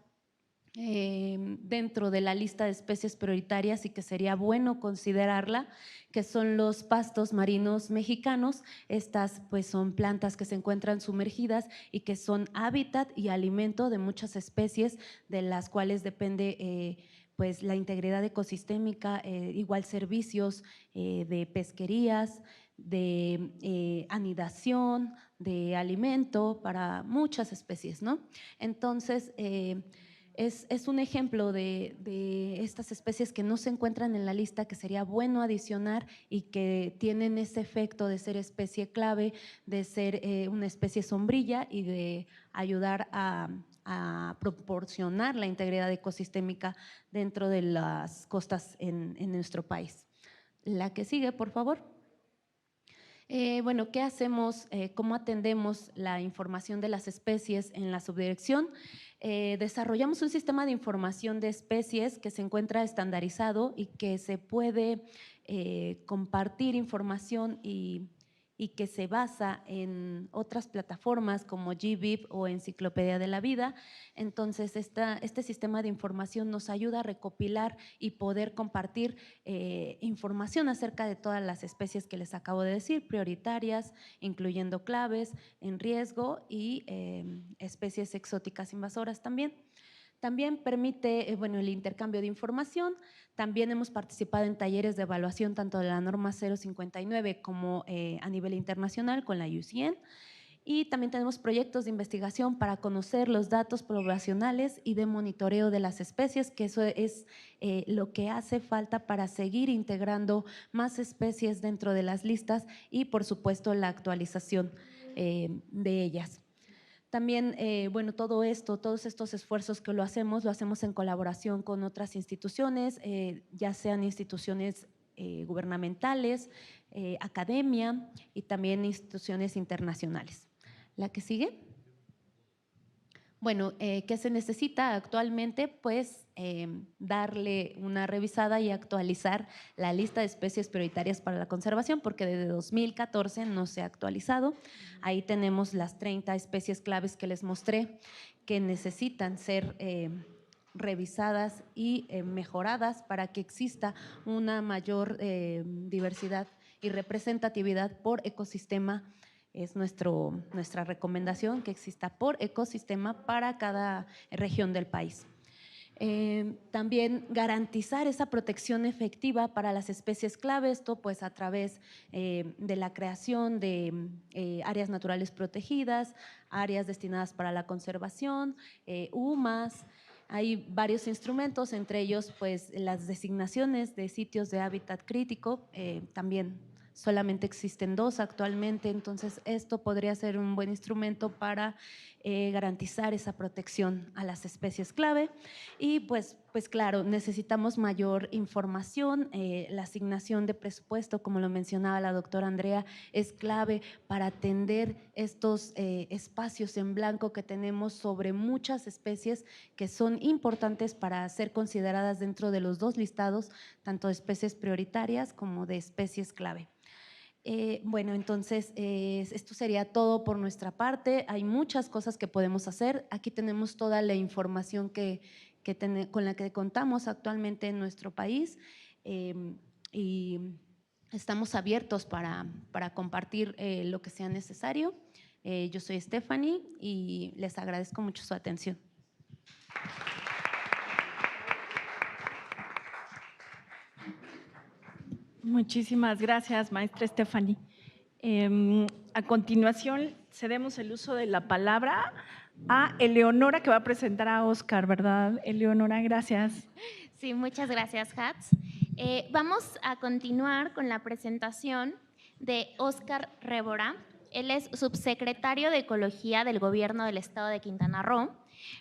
dentro de la lista de especies prioritarias y que sería bueno considerarla, que son los pastos marinos mexicanos. Estas pues son plantas que se encuentran sumergidas y que son hábitat y alimento de muchas especies de las cuales depende pues la integridad ecosistémica, igual servicios de pesquerías, de anidación, de alimento para muchas especies, ¿no? Entonces, es un ejemplo de estas especies que no se encuentran en la lista, que sería bueno adicionar y que tienen ese efecto de ser especie clave, de ser una especie sombrilla y de ayudar a proporcionar la integridad ecosistémica dentro de las costas en nuestro país. La que sigue, por favor. Bueno, ¿qué hacemos? ¿Cómo atendemos la información de las especies en la subdirección? Desarrollamos un sistema de información de especies que se encuentra estandarizado y que se puede compartir información y que se basa en otras plataformas como GBIF o Enciclopedia de la Vida. Entonces, este sistema de información nos ayuda a recopilar y poder compartir información acerca de todas las especies que les acabo de decir, prioritarias, incluyendo claves, en riesgo y especies exóticas invasoras también. También permite el intercambio de información. También hemos participado en talleres de evaluación tanto de la norma 059 como a nivel internacional con la IUCN. Y también tenemos proyectos de investigación para conocer los datos poblacionales y de monitoreo de las especies, que eso es lo que hace falta para seguir integrando más especies dentro de las listas y, por supuesto, la actualización de ellas. También, todos estos esfuerzos que lo hacemos en colaboración con otras instituciones, ya sean instituciones gubernamentales, academia y también instituciones internacionales. ¿La que sigue? Bueno, ¿qué se necesita actualmente? Pues darle una revisada y actualizar la lista de especies prioritarias para la conservación, porque desde 2014 no se ha actualizado. Ahí tenemos las 30 especies claves que les mostré que necesitan ser revisadas y mejoradas para que exista una mayor diversidad y representatividad por ecosistema. Es nuestra recomendación que exista por ecosistema para cada región del país. También garantizar esa protección efectiva para las especies clave, esto pues a través de la creación de áreas naturales protegidas, áreas destinadas para la conservación, UMAS. Hay varios instrumentos, entre ellos pues las designaciones de sitios de hábitat crítico, también solamente existen 2 actualmente, entonces esto podría ser un buen instrumento para garantizar esa protección a las especies clave. Y pues Pues claro, necesitamos mayor información. La asignación de presupuesto, como lo mencionaba la doctora Andrea, es clave para atender estos espacios en blanco que tenemos sobre muchas especies que son importantes para ser consideradas dentro de los dos listados, tanto de especies prioritarias como de especies clave. Bueno, entonces esto sería todo por nuestra parte. Hay muchas cosas que podemos hacer. Aquí tenemos toda la información con la que contamos actualmente en nuestro país y estamos abiertos para compartir lo que sea necesario. Yo soy Stephanie y les agradezco mucho su atención. Muchísimas gracias, maestra Stephanie. A continuación, cedemos el uso de la palabra a Eleonora, que va a presentar a Óscar, ¿verdad? Eleonora, gracias. Sí, muchas gracias, Hats. Vamos a continuar con la presentación de Óscar Révora. Él es subsecretario de Ecología del Gobierno del Estado de Quintana Roo.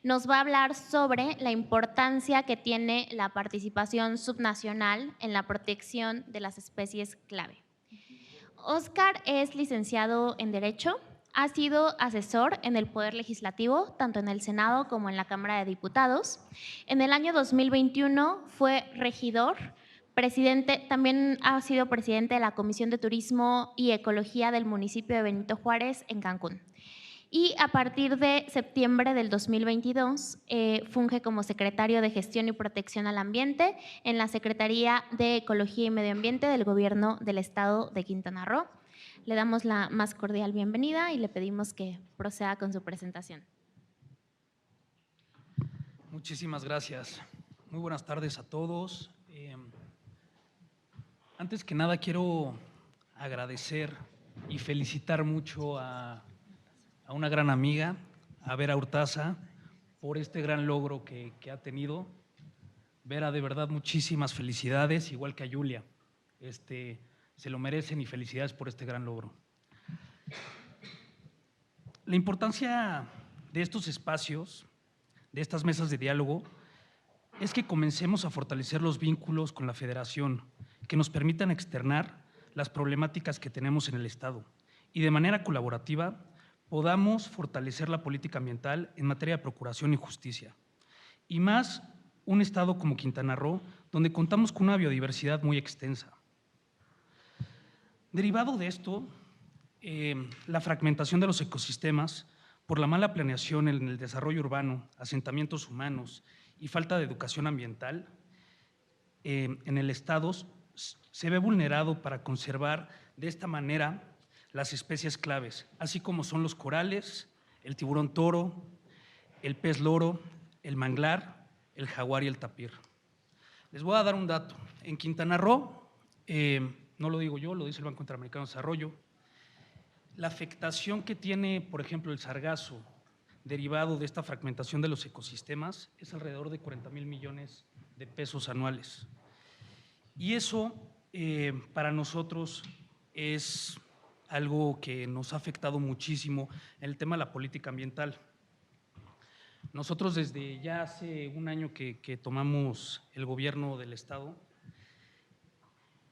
Nos va a hablar sobre la importancia que tiene la participación subnacional en la protección de las especies clave. Óscar es licenciado en Derecho, ha sido asesor en el Poder Legislativo, tanto en el Senado como en la Cámara de Diputados. En el año 2021 fue regidor, presidente, también ha sido presidente de la Comisión de Turismo y Ecología del municipio de Benito Juárez en Cancún. Y a partir de septiembre del 2022 funge como secretario de Gestión y Protección al Ambiente en la Secretaría de Ecología y Medio Ambiente del Gobierno del Estado de Quintana Roo. Le damos la más cordial bienvenida y le pedimos que proceda con su presentación. Muchísimas gracias. Muy buenas tardes a todos. Antes que nada quiero agradecer y felicitar mucho a una gran amiga, a Vera Urtaza, por este gran logro que ha tenido. Vera, de verdad, muchísimas felicidades, igual que a Julia. Se lo merecen y felicidades por este gran logro. La importancia de estos espacios, de estas mesas de diálogo, es que comencemos a fortalecer los vínculos con la Federación, que nos permitan externar las problemáticas que tenemos en el Estado y de manera colaborativa podamos fortalecer la política ambiental en materia de procuración y justicia. Y más un estado como Quintana Roo, donde contamos con una biodiversidad muy extensa. Derivado de esto, la fragmentación de los ecosistemas por la mala planeación en el desarrollo urbano, asentamientos humanos y falta de educación ambiental en el estado se ve vulnerado para conservar de esta manera las especies claves, así como son los corales, el tiburón toro, el pez loro, el manglar, el jaguar y el tapir. Les voy a dar un dato. En Quintana Roo, no lo digo yo, lo dice el Banco Interamericano de Desarrollo, la afectación que tiene, por ejemplo, el sargazo derivado de esta fragmentación de los ecosistemas es alrededor de 40,000 millones de pesos anuales. Y eso para nosotros es algo que nos ha afectado muchísimo en el tema de la política ambiental. Nosotros desde ya hace un año que tomamos el gobierno del Estado,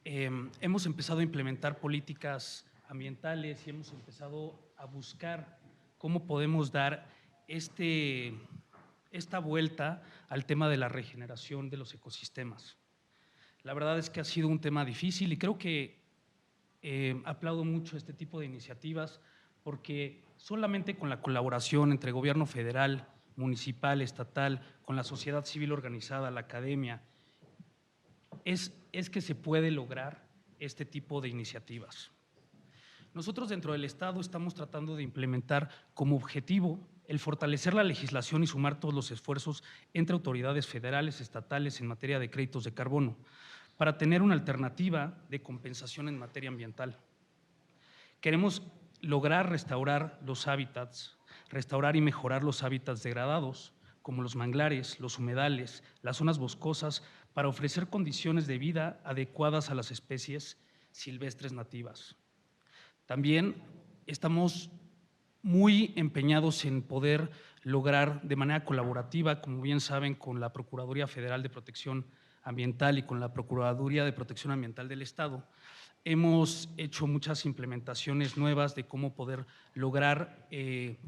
hemos empezado a implementar políticas ambientales y hemos empezado a buscar cómo podemos dar esta vuelta al tema de la regeneración de los ecosistemas. La verdad es que ha sido un tema difícil y creo que aplaudo mucho este tipo de iniciativas porque solamente con la colaboración entre gobierno federal, municipal, estatal, con la sociedad civil organizada, la academia, es que se puede lograr este tipo de iniciativas. Nosotros dentro del Estado estamos tratando de implementar como objetivo el fortalecer la legislación y sumar todos los esfuerzos entre autoridades federales, estatales en materia de créditos de carbono, para tener una alternativa de compensación en materia ambiental. Queremos lograr restaurar los hábitats, restaurar y mejorar los hábitats degradados, como los manglares, los humedales, las zonas boscosas, para ofrecer condiciones de vida adecuadas a las especies silvestres nativas. También estamos muy empeñados en poder lograr de manera colaborativa, como bien saben, con la Procuraduría Federal de Protección Ambiental y con la Procuraduría de Protección Ambiental del Estado, hemos hecho muchas implementaciones nuevas de cómo poder lograr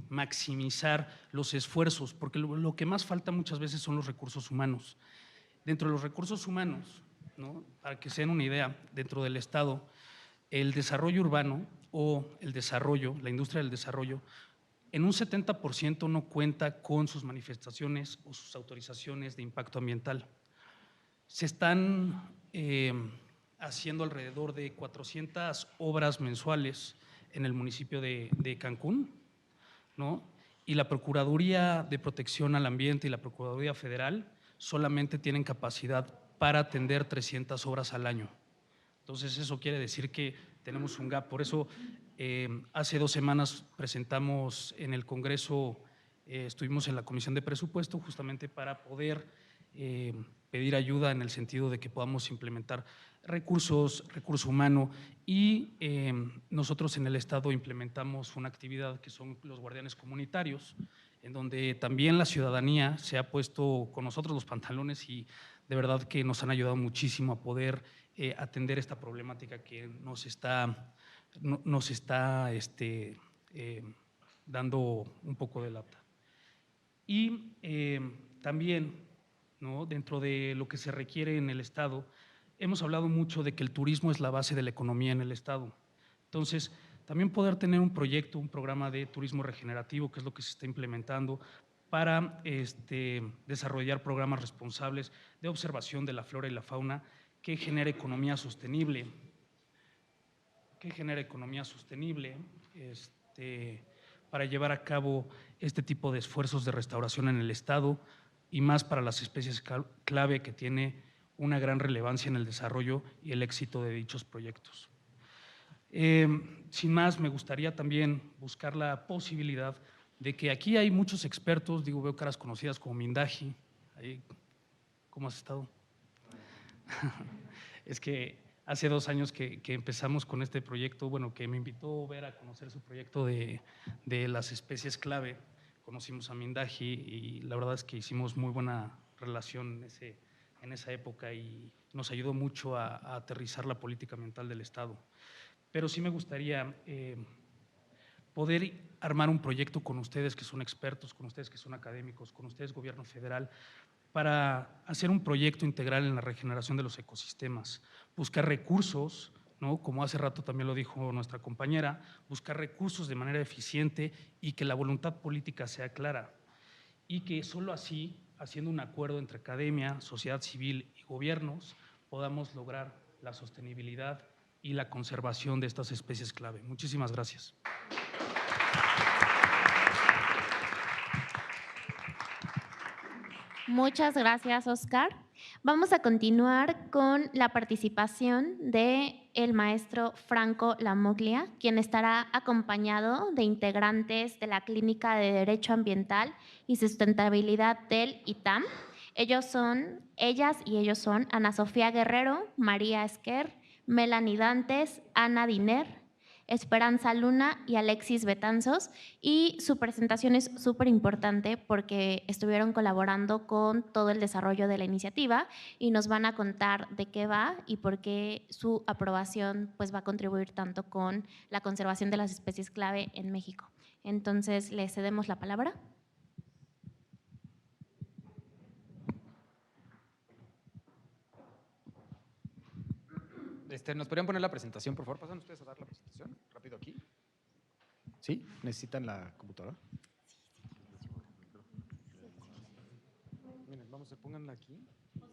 maximizar los esfuerzos, porque lo que más falta muchas veces son los recursos humanos. Dentro de los recursos humanos, ¿no?, para que se den una idea, dentro del Estado, el desarrollo urbano o el desarrollo, la industria del desarrollo, en un 70% no cuenta con sus manifestaciones o sus autorizaciones de impacto ambiental. Se están haciendo alrededor de 400 obras mensuales en el municipio de Cancún, ¿no? Y la Procuraduría de Protección al Ambiente y la Procuraduría Federal solamente tienen capacidad para atender 300 obras al año. Entonces, eso quiere decir que tenemos un gap. Por eso, hace 2 semanas presentamos en el Congreso, estuvimos en la Comisión de Presupuesto justamente para poder pedir ayuda en el sentido de que podamos implementar recurso humano y nosotros en el Estado implementamos una actividad que son los guardianes comunitarios, en donde también la ciudadanía se ha puesto con nosotros los pantalones y de verdad que nos han ayudado muchísimo a poder atender esta problemática que nos está dando un poco de lata. Y también, ¿no?, dentro de lo que se requiere en el Estado, hemos hablado mucho de que el turismo es la base de la economía en el Estado. Entonces, también poder tener un proyecto, un programa de turismo regenerativo, que es lo que se está implementando, para desarrollar programas responsables de observación de la flora y la fauna que genere economía sostenible, para llevar a cabo este tipo de esfuerzos de restauración en el Estado y más para las especies clave que tiene una gran relevancia en el desarrollo y el éxito de dichos proyectos. Sin más, me gustaría también buscar la posibilidad de que aquí hay muchos expertos, digo, veo caras conocidas como Mindaji. ¿Cómo has estado? Es que hace 2 años que empezamos con este proyecto, bueno, que me invitó Ver a conocer su proyecto de las especies clave. Conocimos a Mindaji y la verdad es que hicimos muy buena relación en esa época y nos ayudó mucho a aterrizar la política ambiental del Estado. Pero sí me gustaría poder armar un proyecto con ustedes que son expertos, con ustedes que son académicos, con ustedes, gobierno federal, para hacer un proyecto integral en la regeneración de los ecosistemas, buscar recursos, ¿no?, como hace rato también lo dijo nuestra compañera, buscar recursos de manera eficiente y que la voluntad política sea clara y que solo así, haciendo un acuerdo entre academia, sociedad civil y gobiernos, podamos lograr la sostenibilidad y la conservación de estas especies clave. Muchísimas gracias. Muchas gracias, Oscar. Vamos a continuar con la participación del maestro Franco Lamoglia, quien estará acompañado de integrantes de la Clínica de Derecho Ambiental y Sustentabilidad del ITAM. Ellas y ellos son Ana Sofía Guerrero, María Esquer, Melanie Dantes, Ana Diner, Esperanza Luna y Alexis Betanzos, y su presentación es súper importante porque estuvieron colaborando con todo el desarrollo de la iniciativa y nos van a contar de qué va y por qué su aprobación pues, va a contribuir tanto con la conservación de las especies clave en México. Entonces, le cedemos la palabra. ¿Nos podrían poner la presentación, por favor? ¿Pasan ustedes a dar la presentación? Rápido aquí. ¿Sí? ¿Necesitan la computadora? Miren, vamos, pónganla aquí.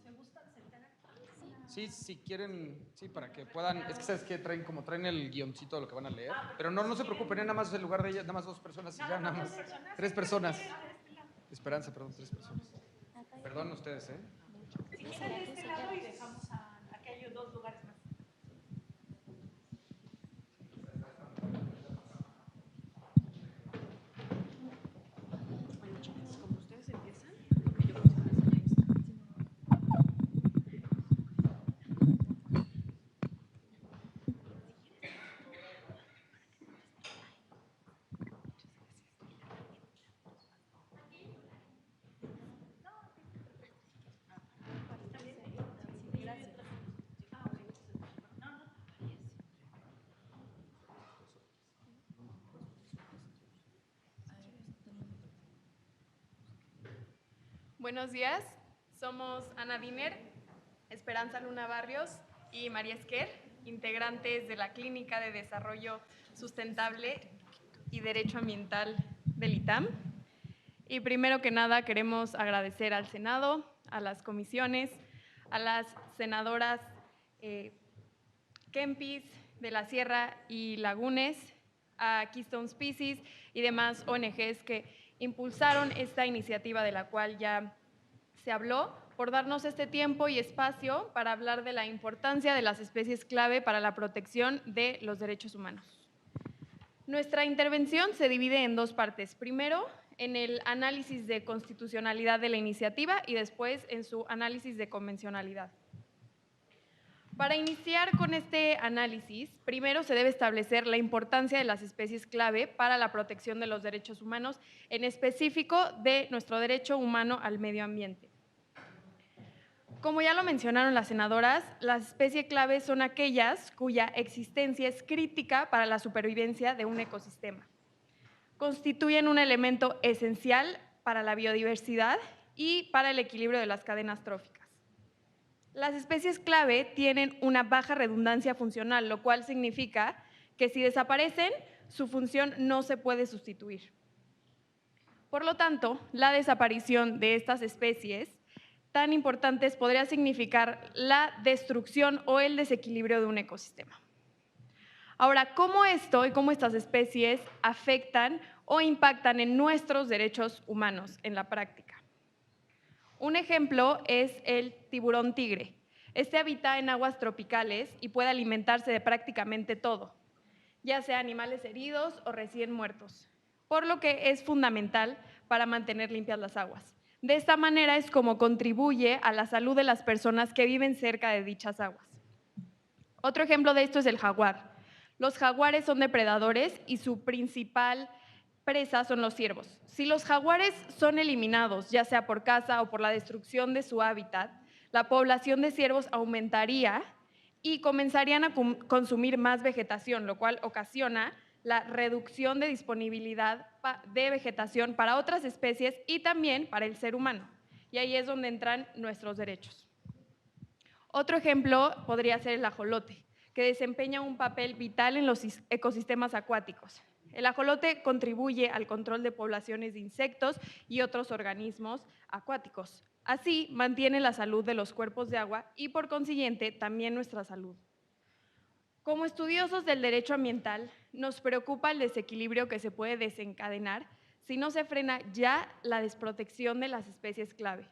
¿Se gustan sentar aquí? Sí, si quieren, sí, para que puedan. Es que sabes que traen el guioncito de lo que van a leer. Pero no se preocupen, nada más en lugar de ellas, nada más 2 personas y ya, nada más. 3 personas. Esperanza, perdón, 3 personas. Perdón ustedes, ¿eh? Si quieren de este lado y dejamos aquí hay 2 lugares más. Buenos días, somos Ana Diner, Esperanza Luna Barrios y María Esquer, integrantes de la Clínica de Desarrollo Sustentable y Derecho Ambiental del ITAM. Y primero que nada queremos agradecer al Senado, a las comisiones, a las senadoras Kempis, de la Sierra y Lagunes, a Keystone Species y demás ONGs que impulsaron esta iniciativa de la cual ya se habló, por darnos este tiempo y espacio para hablar de la importancia de las especies clave para la protección de los derechos humanos. Nuestra intervención se divide en dos partes. Primero, en el análisis de constitucionalidad de la iniciativa y después en su análisis de convencionalidad. Para iniciar con este análisis, primero se debe establecer la importancia de las especies clave para la protección de los derechos humanos, en específico de nuestro derecho humano al medio ambiente. Como ya lo mencionaron las senadoras, las especies clave son aquellas cuya existencia es crítica para la supervivencia de un ecosistema. Constituyen un elemento esencial para la biodiversidad y para el equilibrio de las cadenas tróficas. Las especies clave tienen una baja redundancia funcional, lo cual significa que si desaparecen, su función no se puede sustituir. Por lo tanto, la desaparición de estas especies tan importantes podría significar la destrucción o el desequilibrio de un ecosistema. Ahora, ¿cómo esto y cómo estas especies afectan o impactan en nuestros derechos humanos en la práctica? Un ejemplo es el tiburón tigre. Este habita en aguas tropicales y puede alimentarse de prácticamente todo, ya sea animales heridos o recién muertos, por lo que es fundamental para mantener limpias las aguas. De esta manera es como contribuye a la salud de las personas que viven cerca de dichas aguas. Otro ejemplo de esto es el jaguar. Los jaguares son depredadores y su principal presa son los ciervos. Si los jaguares son eliminados, ya sea por caza o por la destrucción de su hábitat, la población de ciervos aumentaría y comenzarían a consumir más vegetación, lo cual ocasiona la reducción de disponibilidad de vegetación para otras especies y también para el ser humano. Y ahí es donde entran nuestros derechos. Otro ejemplo podría ser el ajolote, que desempeña un papel vital en los ecosistemas acuáticos. El ajolote contribuye al control de poblaciones de insectos y otros organismos acuáticos. Así, mantiene la salud de los cuerpos de agua y, por consiguiente, también nuestra salud. Como estudiosos del derecho ambiental, nos preocupa el desequilibrio que se puede desencadenar si no se frena ya la desprotección de las especies clave.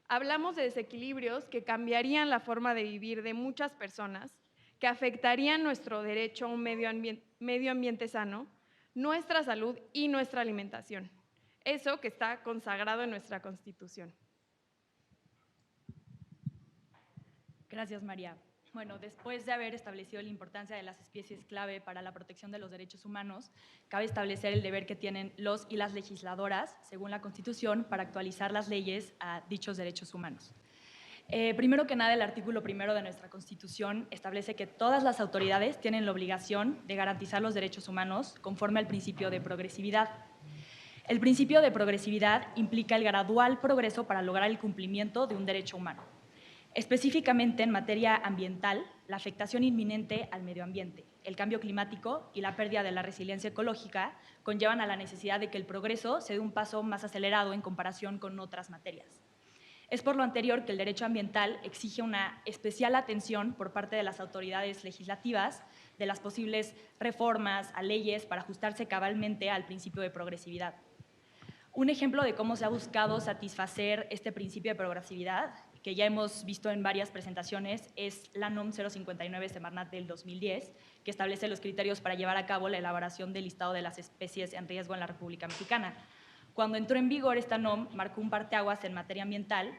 Hablamos de desequilibrios que cambiarían la forma de vivir de muchas personas, que afectarían nuestro derecho a un medio ambiente sano, nuestra salud y nuestra alimentación. Eso que está consagrado en nuestra Constitución. Gracias, María. Bueno, después de haber establecido la importancia de las especies clave para la protección de los derechos humanos, cabe establecer el deber que tienen los y las legisladoras, según la Constitución, para actualizar las leyes a dichos derechos humanos. Primero que nada, el artículo 1 de nuestra Constitución establece que todas las autoridades tienen la obligación de garantizar los derechos humanos conforme al principio de progresividad. El principio de progresividad implica el gradual progreso para lograr el cumplimiento de un derecho humano. Específicamente en materia ambiental, la afectación inminente al medio ambiente, el cambio climático y la pérdida de la resiliencia ecológica conllevan a la necesidad de que el progreso se dé un paso más acelerado en comparación con otras materias. Es por lo anterior que el derecho ambiental exige una especial atención por parte de las autoridades legislativas de las posibles reformas a leyes para ajustarse cabalmente al principio de progresividad. Un ejemplo de cómo se ha buscado satisfacer este principio de progresividad, que ya hemos visto en varias presentaciones, es la NOM 059 Semarnat del 2010, que establece los criterios para llevar a cabo la elaboración del listado de las especies en riesgo en la República Mexicana. Cuando entró en vigor esta NOM, marcó un parteaguas en materia ambiental,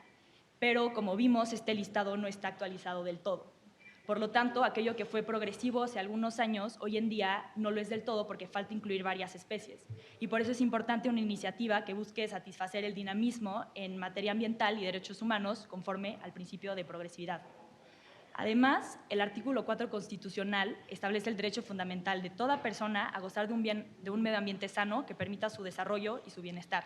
pero como vimos, este listado no está actualizado del todo. Por lo tanto, aquello que fue progresivo hace algunos años, hoy en día no lo es del todo porque falta incluir varias especies. Y por eso es importante una iniciativa que busque satisfacer el dinamismo en materia ambiental y derechos humanos conforme al principio de progresividad. Además, el artículo 4 constitucional establece el derecho fundamental de toda persona a gozar de un medio ambiente sano que permita su desarrollo y su bienestar.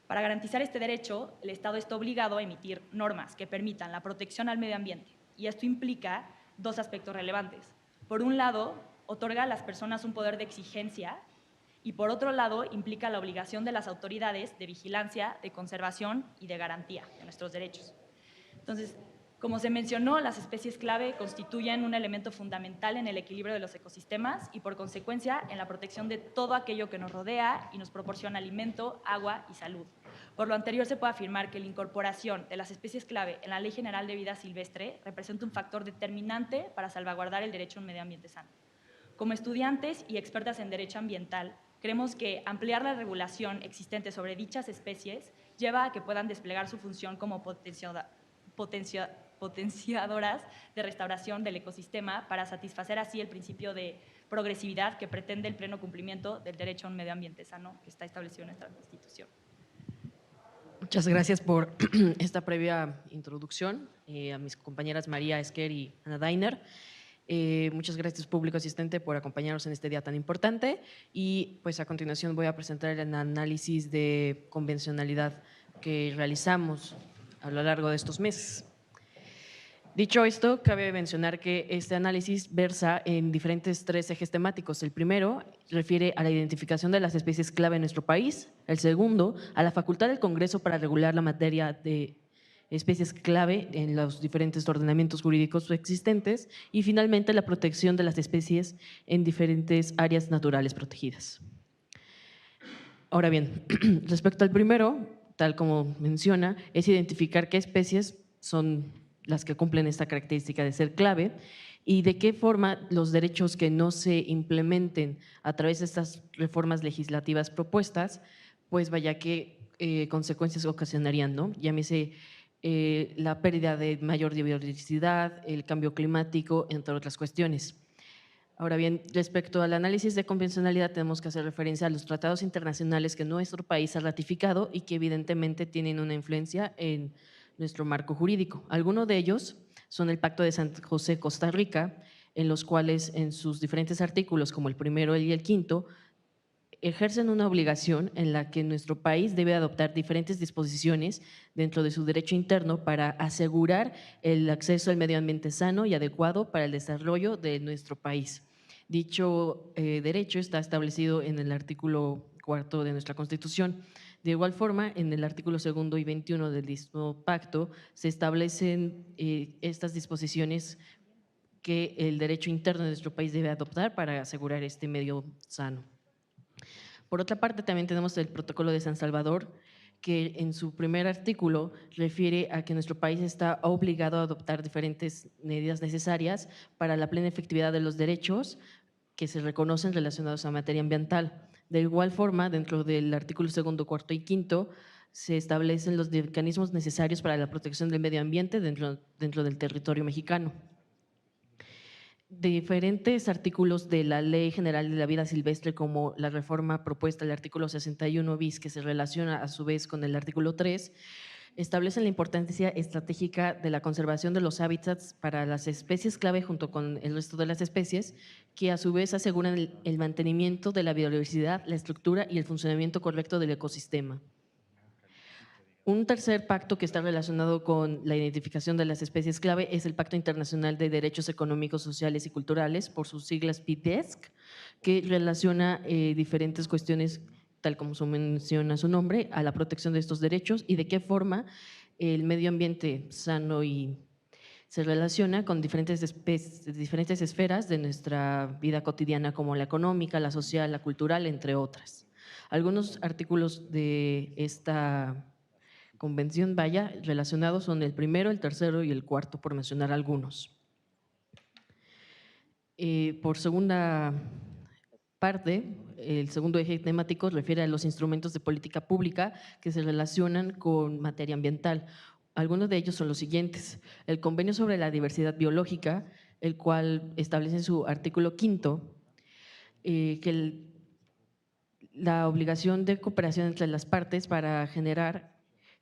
Para garantizar este derecho, el Estado está obligado a emitir normas que permitan la protección al medio ambiente, y esto implica dos aspectos relevantes. Por un lado, otorga a las personas un poder de exigencia y por otro lado, implica la obligación de las autoridades de vigilancia, de conservación y de garantía de nuestros derechos. Entonces, como se mencionó, las especies clave constituyen un elemento fundamental en el equilibrio de los ecosistemas y, por consecuencia, en la protección de todo aquello que nos rodea y nos proporciona alimento, agua y salud. Por lo anterior, se puede afirmar que la incorporación de las especies clave en la Ley General de Vida Silvestre representa un factor determinante para salvaguardar el derecho a un medio ambiente sano. Como estudiantes y expertas en derecho ambiental, creemos que ampliar la regulación existente sobre dichas especies lleva a que puedan desplegar su función como potenciadoras de restauración del ecosistema para satisfacer así el principio de progresividad que pretende el pleno cumplimiento del derecho a un medio ambiente sano que está establecido en nuestra Constitución. Muchas gracias por esta previa introducción, a mis compañeras María Esquer y Ana Dainer. Muchas gracias, público asistente, por acompañarnos en este día tan importante. Y pues a continuación voy a presentar el análisis de convencionalidad que realizamos a lo largo de estos meses. Dicho esto, cabe mencionar que este análisis versa en diferentes tres ejes temáticos. El primero refiere a la identificación de las especies clave en nuestro país. El segundo, a la facultad del Congreso para regular la materia de especies clave en los diferentes ordenamientos jurídicos existentes. Y finalmente, la protección de las especies en diferentes áreas naturales protegidas. Ahora bien, respecto al primero, tal como menciona, es identificar qué especies son las que cumplen esta característica de ser clave y de qué forma los derechos que no se implementen a través de estas reformas legislativas propuestas, pues vaya qué consecuencias ocasionarían, ¿no? Llámese la pérdida de mayor biodiversidad, el cambio climático, entre otras cuestiones. Ahora bien, respecto al análisis de convencionalidad, tenemos que hacer referencia a los tratados internacionales que nuestro país ha ratificado y que evidentemente tienen una influencia en nuestro marco jurídico. Algunos de ellos son el Pacto de San José, Costa Rica, en los cuales en sus diferentes artículos, como el primero y el quinto, ejercen una obligación en la que nuestro país debe adoptar diferentes disposiciones dentro de su derecho interno para asegurar el acceso al medio ambiente sano y adecuado para el desarrollo de nuestro país. Dicho derecho está establecido en el artículo 4 de nuestra Constitución. De igual forma, en el artículo 2 y 21 del mismo pacto se establecen estas disposiciones que el derecho interno de nuestro país debe adoptar para asegurar este medio sano. Por otra parte, también tenemos el Protocolo de San Salvador, que en su primer artículo refiere a que nuestro país está obligado a adoptar diferentes medidas necesarias para la plena efectividad de los derechos que se reconocen relacionados a materia ambiental. De igual forma, dentro del artículo 2, 4 y 5 se establecen los mecanismos necesarios para la protección del medio ambiente dentro del territorio mexicano. Diferentes artículos de la Ley General de la Vida Silvestre, como la reforma propuesta del artículo 61 bis, que se relaciona a su vez con el artículo 3, establecen la importancia estratégica de la conservación de los hábitats para las especies clave junto con el resto de las especies, que a su vez aseguran el mantenimiento de la biodiversidad, la estructura y el funcionamiento correcto del ecosistema. Un tercer pacto que está relacionado con la identificación de las especies clave es el Pacto Internacional de Derechos Económicos, Sociales y Culturales, por sus siglas PDESC, que relaciona diferentes cuestiones, tal como se menciona su nombre, a la protección de estos derechos y de qué forma el medio ambiente sano y se relaciona con diferentes esferas de nuestra vida cotidiana, como la económica, la social, la cultural, entre otras. Algunos artículos de esta convención relacionados son el primero, el tercero y el cuarto, por mencionar algunos. Por segunda parte, el segundo eje temático refiere a los instrumentos de política pública que se relacionan con materia ambiental. Algunos de ellos son los siguientes: el Convenio sobre la Diversidad Biológica, el cual establece en su artículo 5 que la obligación de cooperación entre las partes para generar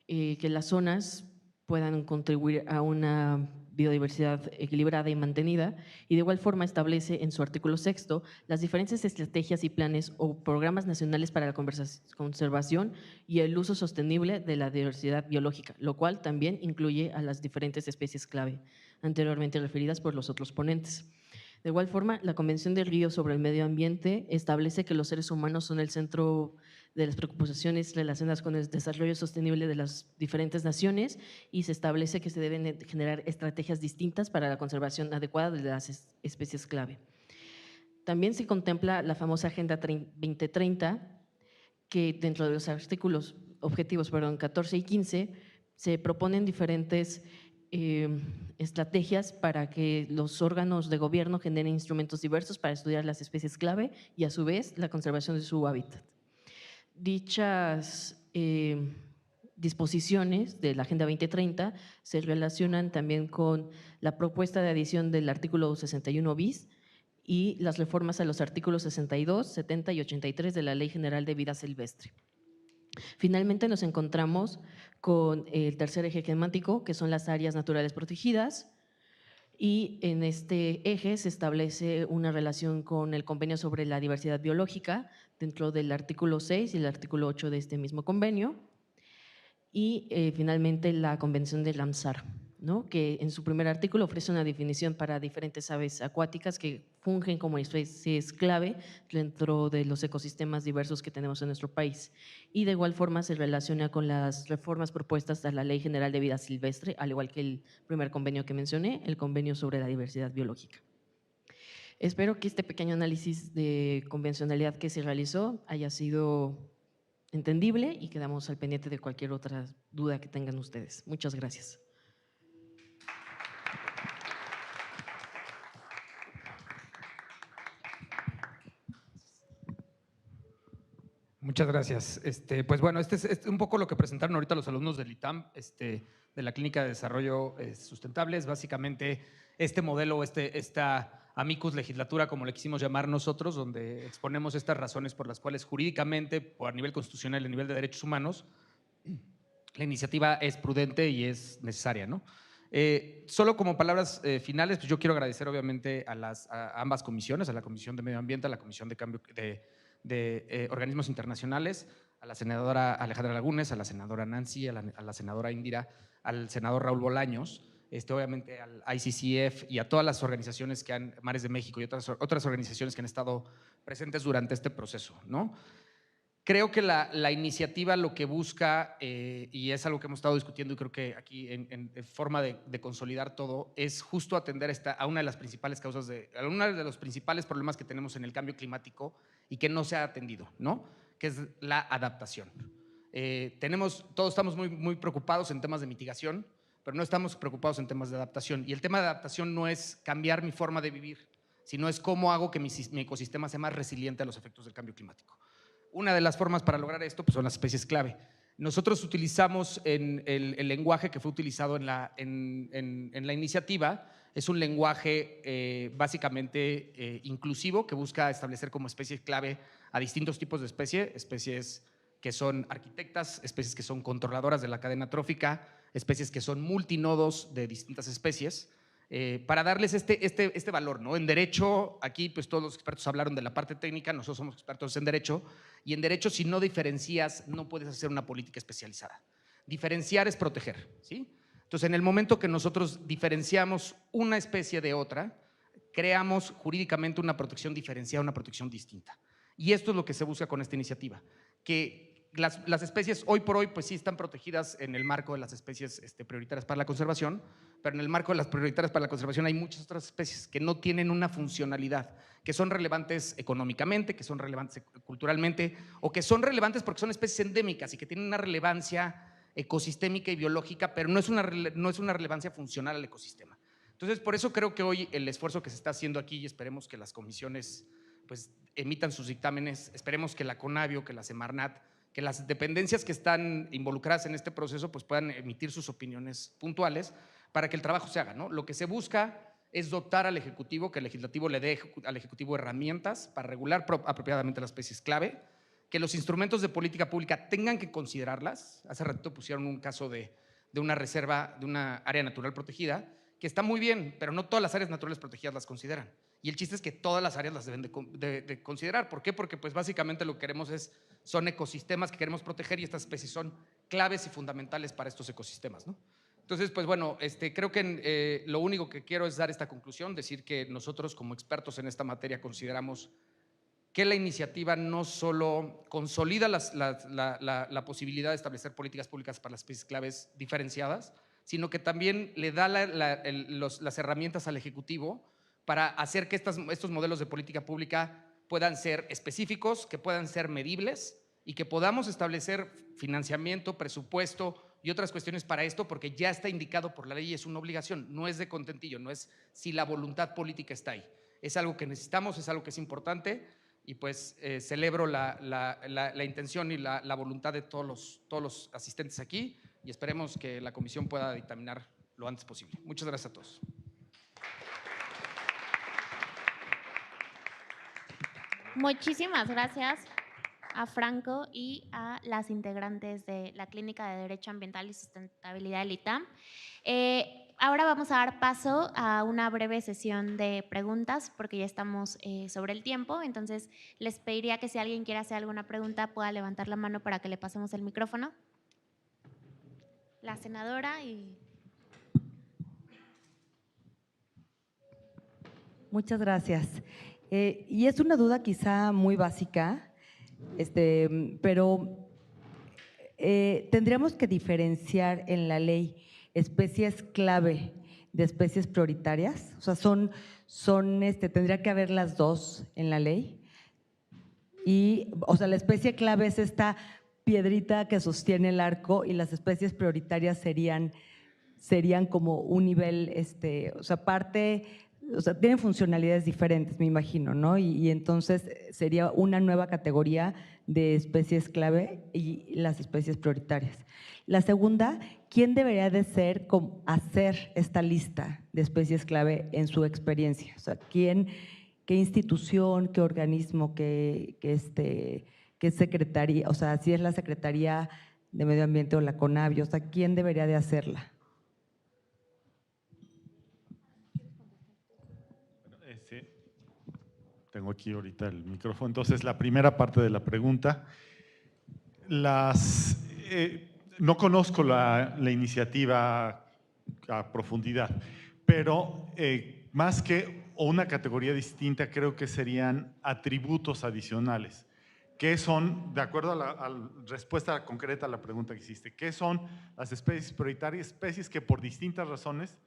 que las zonas puedan contribuir a una biodiversidad equilibrada y mantenida, y de igual forma establece en su artículo 6º las diferentes estrategias y planes o programas nacionales para la conservación y el uso sostenible de la diversidad biológica, lo cual también incluye a las diferentes especies clave anteriormente referidas por los otros ponentes. De igual forma, la Convención de Río sobre el Medio Ambiente establece que los seres humanos son el centro de las preocupaciones relacionadas con el desarrollo sostenible de las diferentes naciones y se establece que se deben generar estrategias distintas para la conservación adecuada de las especies clave. También se contempla la famosa Agenda 2030, que dentro de los artículos objetivos 14 y 15 se proponen diferentes estrategias para que los órganos de gobierno generen instrumentos diversos para estudiar las especies clave y a su vez la conservación de su hábitat. Dichas disposiciones de la Agenda 2030 se relacionan también con la propuesta de adición del artículo 61 bis y las reformas a los artículos 62, 70 y 83 de la Ley General de Vida Silvestre. Finalmente nos encontramos con el tercer eje temático, que son las áreas naturales protegidas, y en este eje se establece una relación con el convenio sobre la diversidad biológica dentro del artículo 6 y el artículo 8 de este mismo convenio, y finalmente la Convención de Ramsar, ¿no?, que en su primer artículo ofrece una definición para diferentes aves acuáticas que fungen como especies clave dentro de los ecosistemas diversos que tenemos en nuestro país. Y de igual forma se relaciona con las reformas propuestas a la Ley General de Vida Silvestre, al igual que el primer convenio que mencioné, el convenio sobre la diversidad biológica. Espero que este pequeño análisis de convencionalidad que se realizó haya sido entendible y quedamos al pendiente de cualquier otra duda que tengan ustedes. Muchas gracias. Muchas gracias. Pues bueno, este es un poco lo que presentaron ahorita los alumnos del ITAM, de la Clínica de Desarrollo Sustentable. Es básicamente este modelo, esta amicus legislatura, como le quisimos llamar nosotros, donde exponemos estas razones por las cuales jurídicamente, o a nivel constitucional y a nivel de derechos humanos, la iniciativa es prudente y es necesaria, ¿no? Solo como palabras finales, pues yo quiero agradecer obviamente a ambas comisiones, a la Comisión de Medio Ambiente, a la Comisión de Cambio de Organismos Internacionales, a la senadora Alejandra Lagunes, a la senadora Nancy, a la senadora Indira, al senador Raúl Bolaños, obviamente al ICCF y a todas las organizaciones que han, Mares de México y otras organizaciones que han estado presentes durante este proceso, ¿no? Creo que la iniciativa lo que busca, y es algo que hemos estado discutiendo y creo que aquí en forma de consolidar todo, es justo atender a una de las principales causas, a uno de los principales problemas que tenemos en el cambio climático y que no se ha atendido, ¿no?, que es la adaptación. Todos estamos muy preocupados en temas de mitigación, pero no estamos preocupados en temas de adaptación. Y el tema de adaptación no es cambiar mi forma de vivir, sino es cómo hago que mi ecosistema sea más resiliente a los efectos del cambio climático. Una de las formas para lograr esto pues, son las especies clave. Nosotros utilizamos el lenguaje que fue utilizado en la iniciativa, es un lenguaje básicamente inclusivo que busca establecer como especie clave a distintos tipos de especies que son arquitectas, especies que son controladoras de la cadena trófica, especies que son multinodos de distintas especies, para darles este valor, ¿no? En derecho, aquí pues todos los expertos hablaron de la parte técnica, nosotros somos expertos en derecho, y en derecho si no diferencias no puedes hacer una política especializada. Diferenciar es proteger, ¿sí? Entonces en el momento que nosotros diferenciamos una especie de otra, creamos jurídicamente una protección diferenciada, una protección distinta. Y esto es lo que se busca con esta iniciativa, que las especies hoy por hoy pues sí están protegidas en el marco de las especies prioritarias para la conservación, pero en el marco de las prioritarias para la conservación hay muchas otras especies que no tienen una funcionalidad, que son relevantes económicamente, que son relevantes culturalmente o que son relevantes porque son especies endémicas y que tienen una relevancia ecosistémica y biológica, pero no es una relevancia funcional al ecosistema. Entonces, por eso creo que hoy el esfuerzo que se está haciendo aquí, y esperemos que las comisiones pues, emitan sus dictámenes, esperemos que la CONABIO, que la Semarnat, que las dependencias que están involucradas en este proceso pues puedan emitir sus opiniones puntuales para que el trabajo se haga, ¿no? Lo que se busca es dotar al Ejecutivo, que el Legislativo le dé al Ejecutivo herramientas para regular apropiadamente las especies clave, que los instrumentos de política pública tengan que considerarlas. Hace ratito pusieron un caso de una reserva, de una área natural protegida, que está muy bien, pero no todas las áreas naturales protegidas las consideran. Y el chiste es que todas las áreas las deben de considerar. ¿Por qué? Porque pues básicamente lo que queremos son ecosistemas que queremos proteger y estas especies son claves y fundamentales para estos ecosistemas, ¿no? Entonces, pues bueno, creo que lo único que quiero es dar esta conclusión, decir que nosotros como expertos en esta materia consideramos que la iniciativa no solo consolida la posibilidad de establecer políticas públicas para las especies claves diferenciadas, sino que también le da las herramientas al Ejecutivo para hacer que estos modelos de política pública puedan ser específicos, que puedan ser medibles y que podamos establecer financiamiento, presupuesto y otras cuestiones para esto, porque ya está indicado por la ley y es una obligación, no es de contentillo, no es si la voluntad política está ahí. Es algo que necesitamos, es algo que es importante y pues celebro la intención y la voluntad de todos los asistentes aquí y esperemos que la comisión pueda dictaminar lo antes posible. Muchas gracias a todos. Muchísimas gracias a Franco y a las integrantes de la Clínica de Derecho Ambiental y Sustentabilidad del ITAM. Ahora vamos a dar paso a una breve sesión de preguntas porque ya estamos sobre el tiempo, entonces les pediría que si alguien quiere hacer alguna pregunta pueda levantar la mano para que le pasemos el micrófono. La senadora y… Muchas gracias. Y es una duda quizá muy básica, pero tendríamos que diferenciar en la ley especies clave de especies prioritarias, o sea, tendría que haber las dos en la ley. Y, o sea, la especie clave es esta piedrita que sostiene el arco y las especies prioritarias serían como un nivel, o sea, tienen funcionalidades diferentes, me imagino, ¿no? Y entonces sería una nueva categoría de especies clave y las especies prioritarias. La segunda, ¿quién debería de hacer esta lista de especies clave en su experiencia? O sea, qué institución, qué organismo, qué secretaría, o sea, si es la Secretaría de Medio Ambiente o la CONAVIO, o sea, ¿quién debería de hacerla? Tengo aquí ahorita el micrófono. Entonces, la primera parte de la pregunta. No conozco la iniciativa a profundidad, pero más que una categoría distinta, creo que serían atributos adicionales. ¿Qué son, de acuerdo a la respuesta concreta a la pregunta que hiciste, qué son las especies prioritarias? Especies que por distintas razones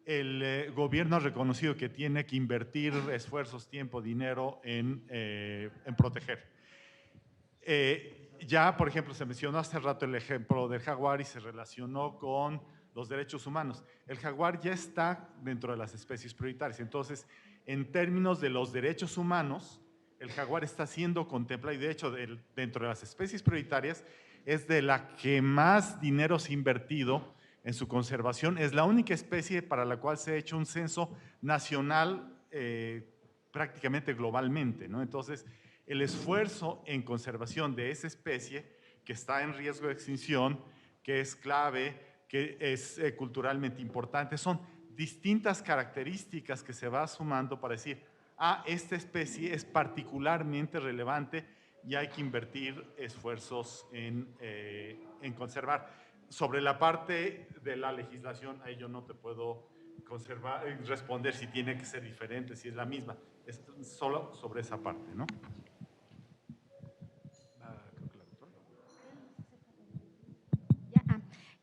el gobierno ha reconocido que tiene que invertir esfuerzos, tiempo, dinero en proteger. Ya, por ejemplo, se mencionó hace rato el ejemplo del jaguar y se relacionó con los derechos humanos. El jaguar ya está dentro de las especies prioritarias. Entonces, en términos de los derechos humanos, el jaguar está siendo contemplado y de hecho dentro de las especies prioritarias es de la que más dinero se ha invertido en su conservación. Es la única especie para la cual se ha hecho un censo nacional prácticamente globalmente, ¿no? Entonces, el esfuerzo en conservación de esa especie que está en riesgo de extinción, que es clave, que es culturalmente importante, son distintas características que se va sumando para decir, esta especie es particularmente relevante y hay que invertir esfuerzos en conservar. Sobre la parte de la legislación, ahí yo no te puedo responder si tiene que ser diferente, si es la misma. Es solo sobre esa parte, ¿no?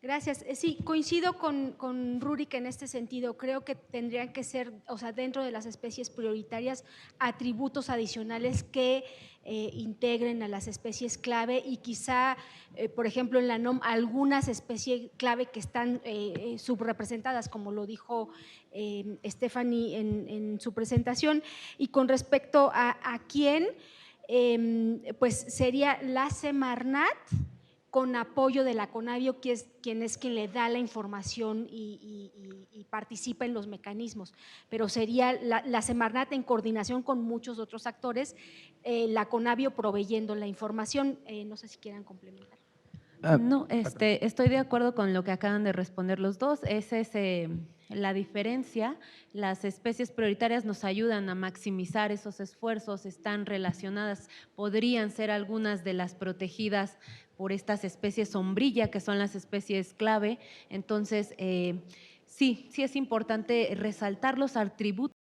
Gracias. Sí, coincido con Rurik en este sentido. Creo que tendrían que ser, o sea, dentro de las especies prioritarias, atributos adicionales que integren a las especies clave y quizá, por ejemplo, en la NOM, algunas especies clave que están subrepresentadas, como lo dijo Stephanie en su presentación. Y con respecto a quién, pues sería la Semarnat, con apoyo de la CONAVIO, quien le da la información y participa en los mecanismos. Pero sería la Semarnat en coordinación con muchos otros actores, la CONAVIO proveyendo la información. No sé si quieran complementar. No, estoy de acuerdo con lo que acaban de responder los dos. Es la diferencia. Las especies prioritarias nos ayudan a maximizar esos esfuerzos, están relacionadas, podrían ser algunas de las protegidas por estas especies sombrilla, que son las especies clave. Entonces, sí es importante resaltar los atributos